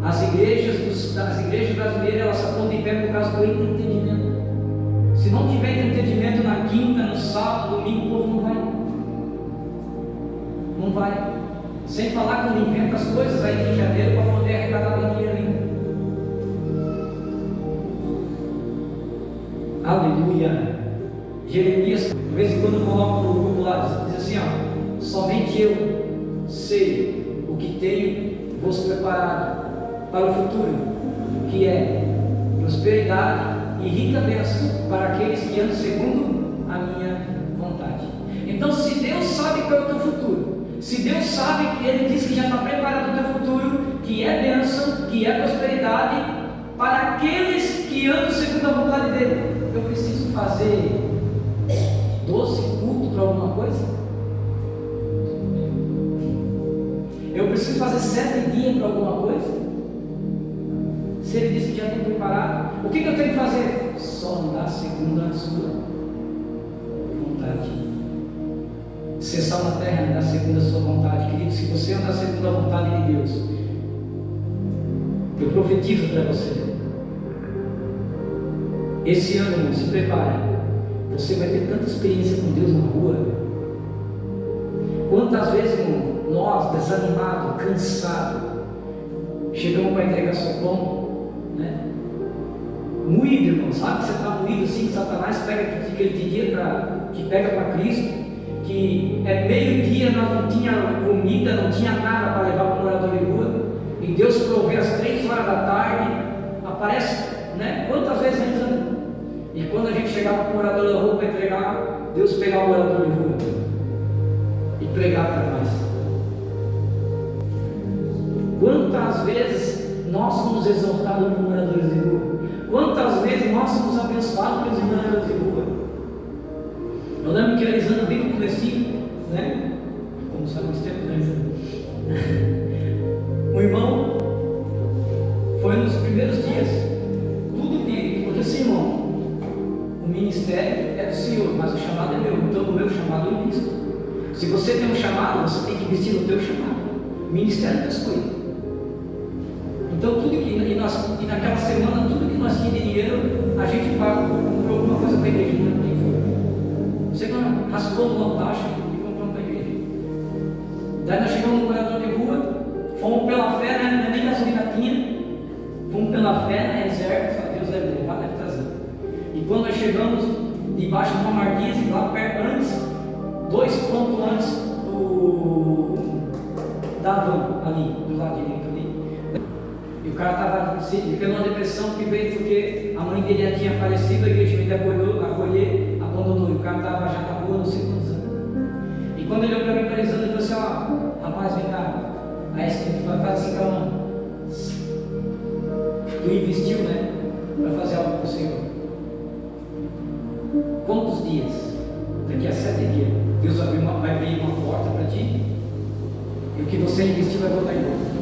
As igrejas brasileiras, sábado, domingo, o povo não vai. Não vai. Sem falar que ele inventa as coisas aí em janeiro para poder arrecadar dinheiro ainda. Aleluia. Jeremias, de vez em quando eu coloco no grupo lá, diz assim, ó, somente eu sei o que tenho vos preparado para o futuro, que é prosperidade e rica bênção para aqueles que andam segundo a minha vontade. Então, se Deus sabe qual é o teu futuro, se Deus sabe que Ele diz que já está preparado o teu futuro, que é bênção, que é prosperidade para aqueles que andam segundo a vontade dEle, eu preciso fazer 12 cultos para alguma coisa? Eu preciso fazer 7 dias para alguma coisa? Se Ele disse que já tem preparado, o que eu tenho que fazer? Só andar segundo a sua vontade. Ser sal na terra, andar segundo a sua vontade. Querido, se você andar segundo a vontade de Deus, eu profetizo para você, esse ano, irmão, se prepare, você vai ter tanta experiência com Deus na rua. Quantas vezes, irmão, nós, desanimados, cansados, chegamos para entregar socorro, né? Moído, irmão, sabe que você está moído assim, que Satanás pega aquele dia que pega para Cristo, que é meio-dia, nós não tinha comida, não tinha nada para levar para o morador de rua, e Deus provê às 3 horas da tarde, aparece, né? Quantas vezes a gente anda? E quando a gente chegava para o morador da rua para entregar, Deus pegava o morador de rua e pregar para nós. Quantas vezes nós somos exaltados por moradores de rua? Quantas vezes nós somos abençoados pelos moradores de rua? Eu lembro que eles andam bem no comecinho, né? Como sabe os tempos, né? O irmão foi nos primeiros dias, tudo que, porque assim, irmão, o ministério é do Senhor, mas o chamado é meu, então no meu chamado eu invisto. Se você tem um chamado, você tem que investir no teu chamado. O ministério Deus cuida. Então tudo que, e naquela semana, tudo que nós tínhamos de dinheiro, a gente comprou alguma coisa para a igreja, não tem foi. Você raspou uma taxa e comprou para a igreja. Daí nós chegamos no morador de rua, fomos pela fé, né? Nem gasolina tinha, fomos pela fé na reserva, Deus deve levar, deve trazer. E quando nós chegamos debaixo de uma marquise, lá perto, antes, 2 pontos antes da van, ali, do lado direito ali. E o cara estava ficando uma depressão que veio porque a mãe dele já tinha falecido, a igreja veio acolher, abandonou. E o cara estava já na rua, não sei quantos anos. E quando ele olhou para mim, ele falou assim: ó, rapaz, vem cá. Aí ele faz assim com a mão. Tu investiu, né? Para fazer algo para o Senhor. Quantos dias? Daqui a 7 dias, Deus vai abrir uma porta para ti. E o que você investiu vai voltar em volta.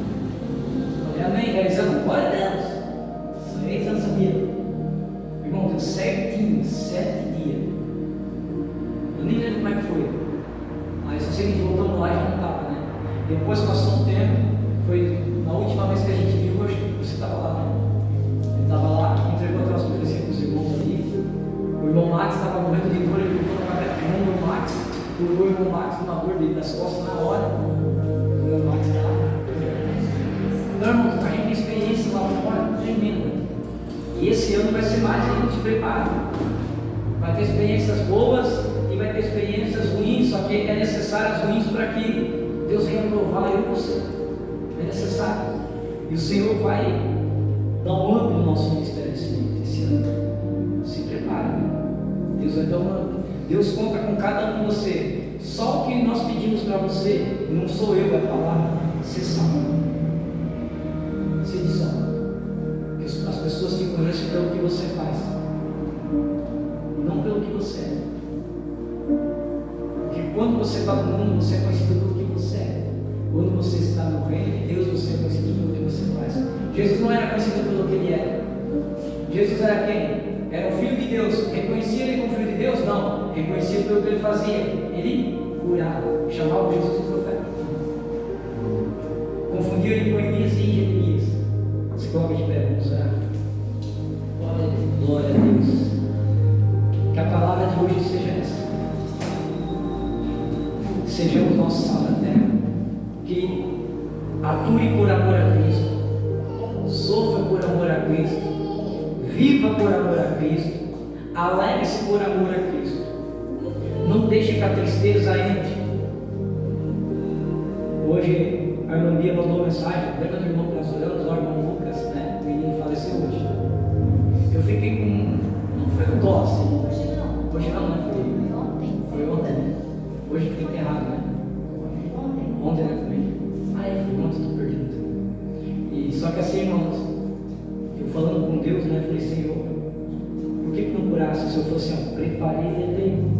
Amém? Realizando, glória a Deus. 6 anos sabia. Irmão, deu certinho, 7 dias. Eu nem lembro como é que foi. Mas eu sei que voltando lá já não estava, né? Depois passou um tempo. Foi na última vez que a gente viu, acho que você estava lá, né? Ele estava lá, entregou aquelas profecias para os irmãos ali. O irmão Max estava morrendo de dor, ele voltou na cabeça. O irmão Max, curou o irmão Max numa dor dele das costas na hora. O irmão Max estava lá. Então, irmãos, a gente tem experiência lá fora tremenda. E esse ano vai ser mais, a gente prepara. Vai ter experiências boas e vai ter experiências ruins, só que é necessário as ruins para que Deus venha provar eu e você. É necessário. E o Senhor vai dar um âmbito no nosso ministério esse ano. Se prepare. Deus vai dar um âmbito. Deus conta com cada um de você. Só o que nós pedimos para você, não sou eu, é a palavra, você sabe. Que as pessoas te conhecem pelo que você faz, não pelo que você é. Porque quando você está no mundo, você é conhecido pelo que você é. Quando você está no reino de Deus, você é conhecido pelo que você faz. Jesus não era conhecido pelo que ele era. Jesus era quem? Era o Filho de Deus. Reconhecia ele como Filho de Deus? Não. Reconhecia pelo que ele fazia. Ele curava, chamava Jesus de profeta. Confundia ele com Elias e Jeremias. Se coloca de pé, vamos orar. Glória a Deus. Que a palavra de hoje seja essa. sejamos nosso sal na terra, que ature por amor a Cristo, sofra por amor a Cristo, viva por amor a Cristo, alegre-se por amor a Cristo. Não deixe que a tristeza entre. Hoje a irmã Bia mandou mensagem, lembra do irmão que nós oramos, o irmão Lucas, né? O menino faleceu hoje. Eu fiquei com. Não foi um dó assim. Hoje não, né? Foi ontem, né? Hoje foi enterrado, né? Ontem, né? Também. Foi ontem, estou perdido. E só que assim, irmãos, eu falando com Deus, né? Falei, Senhor, por que não curasse? Se eu fosse assim, preparei ele.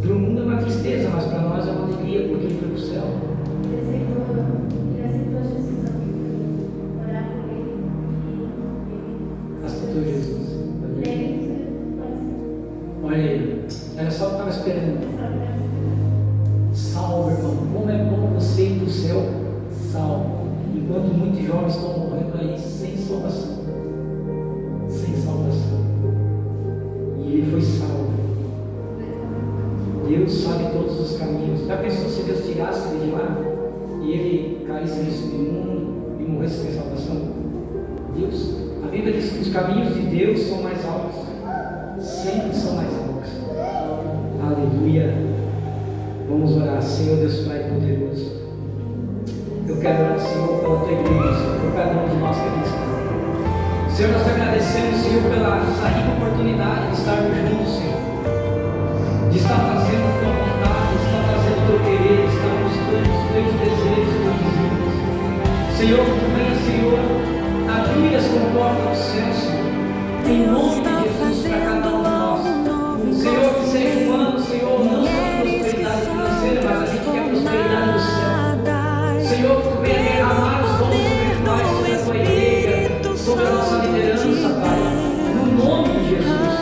Para o mundo é uma tristeza, mas para nós é uma alegria, porque ele foi para o céu. Ele aceitou Jesus ao vivo, orar por ele. Aceitou Jesus. Olha aí, era só o que estava esperando. Salve, irmão. Como é bom você ir para o céu salvo. Enquanto muitos jovens estão morrendo aí sem salvação. Sem salvação. E ele foi salvo. Deus sabe todos os caminhos. Já pensou se Deus tirasse ele de lá e ele caísse nesse mundo e morresse sem salvação? Deus, a Bíblia diz que os caminhos de Deus são mais altos, sempre são mais altos. Aleluia. Vamos orar. Senhor Deus Pai poderoso, eu quero orar, Senhor, pela tua igreja, por cada um de nós que aqui está. Senhor, nós te agradecemos, Senhor, pela essa rica oportunidade de estarmos juntos, Senhor, de estar fazendo a tua vontade, de estar fazendo o teu querer, de estar buscando os teus desejos, os teus desígnios. Senhor, que tu venha, Senhor, abrir as comportas do céu, Senhor, em nome de Jesus, para cada um de nós. Senhor, que seja um ano, Senhor, não só de prosperidade financeira, mas a gente quer prosperidade do céu. Senhor, que tu venha derramar os dons espirituais sobre a tua igreja, sobre a nossa liderança, Pai, no nome de Jesus.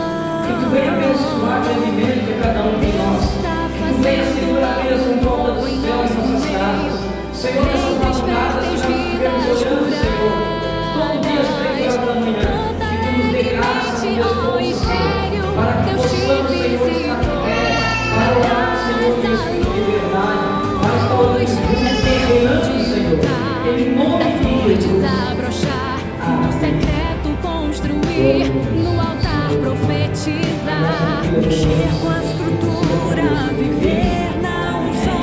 Que tu venha abençoar grandemente a cada um de nós. Que tu venha, Senhor, abrir as comportas do céu em nossas casas. Senhor, nessas madrugadas que nós estivemos orando, Senhor, todo dia às 3 horas da manhã, que tu nos dê graça, Deus bom, Senhor, para que possamos, Senhor, estar de pé, para orar, Senhor, em espírito de verdade, para estar orando juntos, Senhor, em nome de Jesus. Desabrochar, no secreto construir, no altar profetizar, mexer com a estrutura, viver na unção.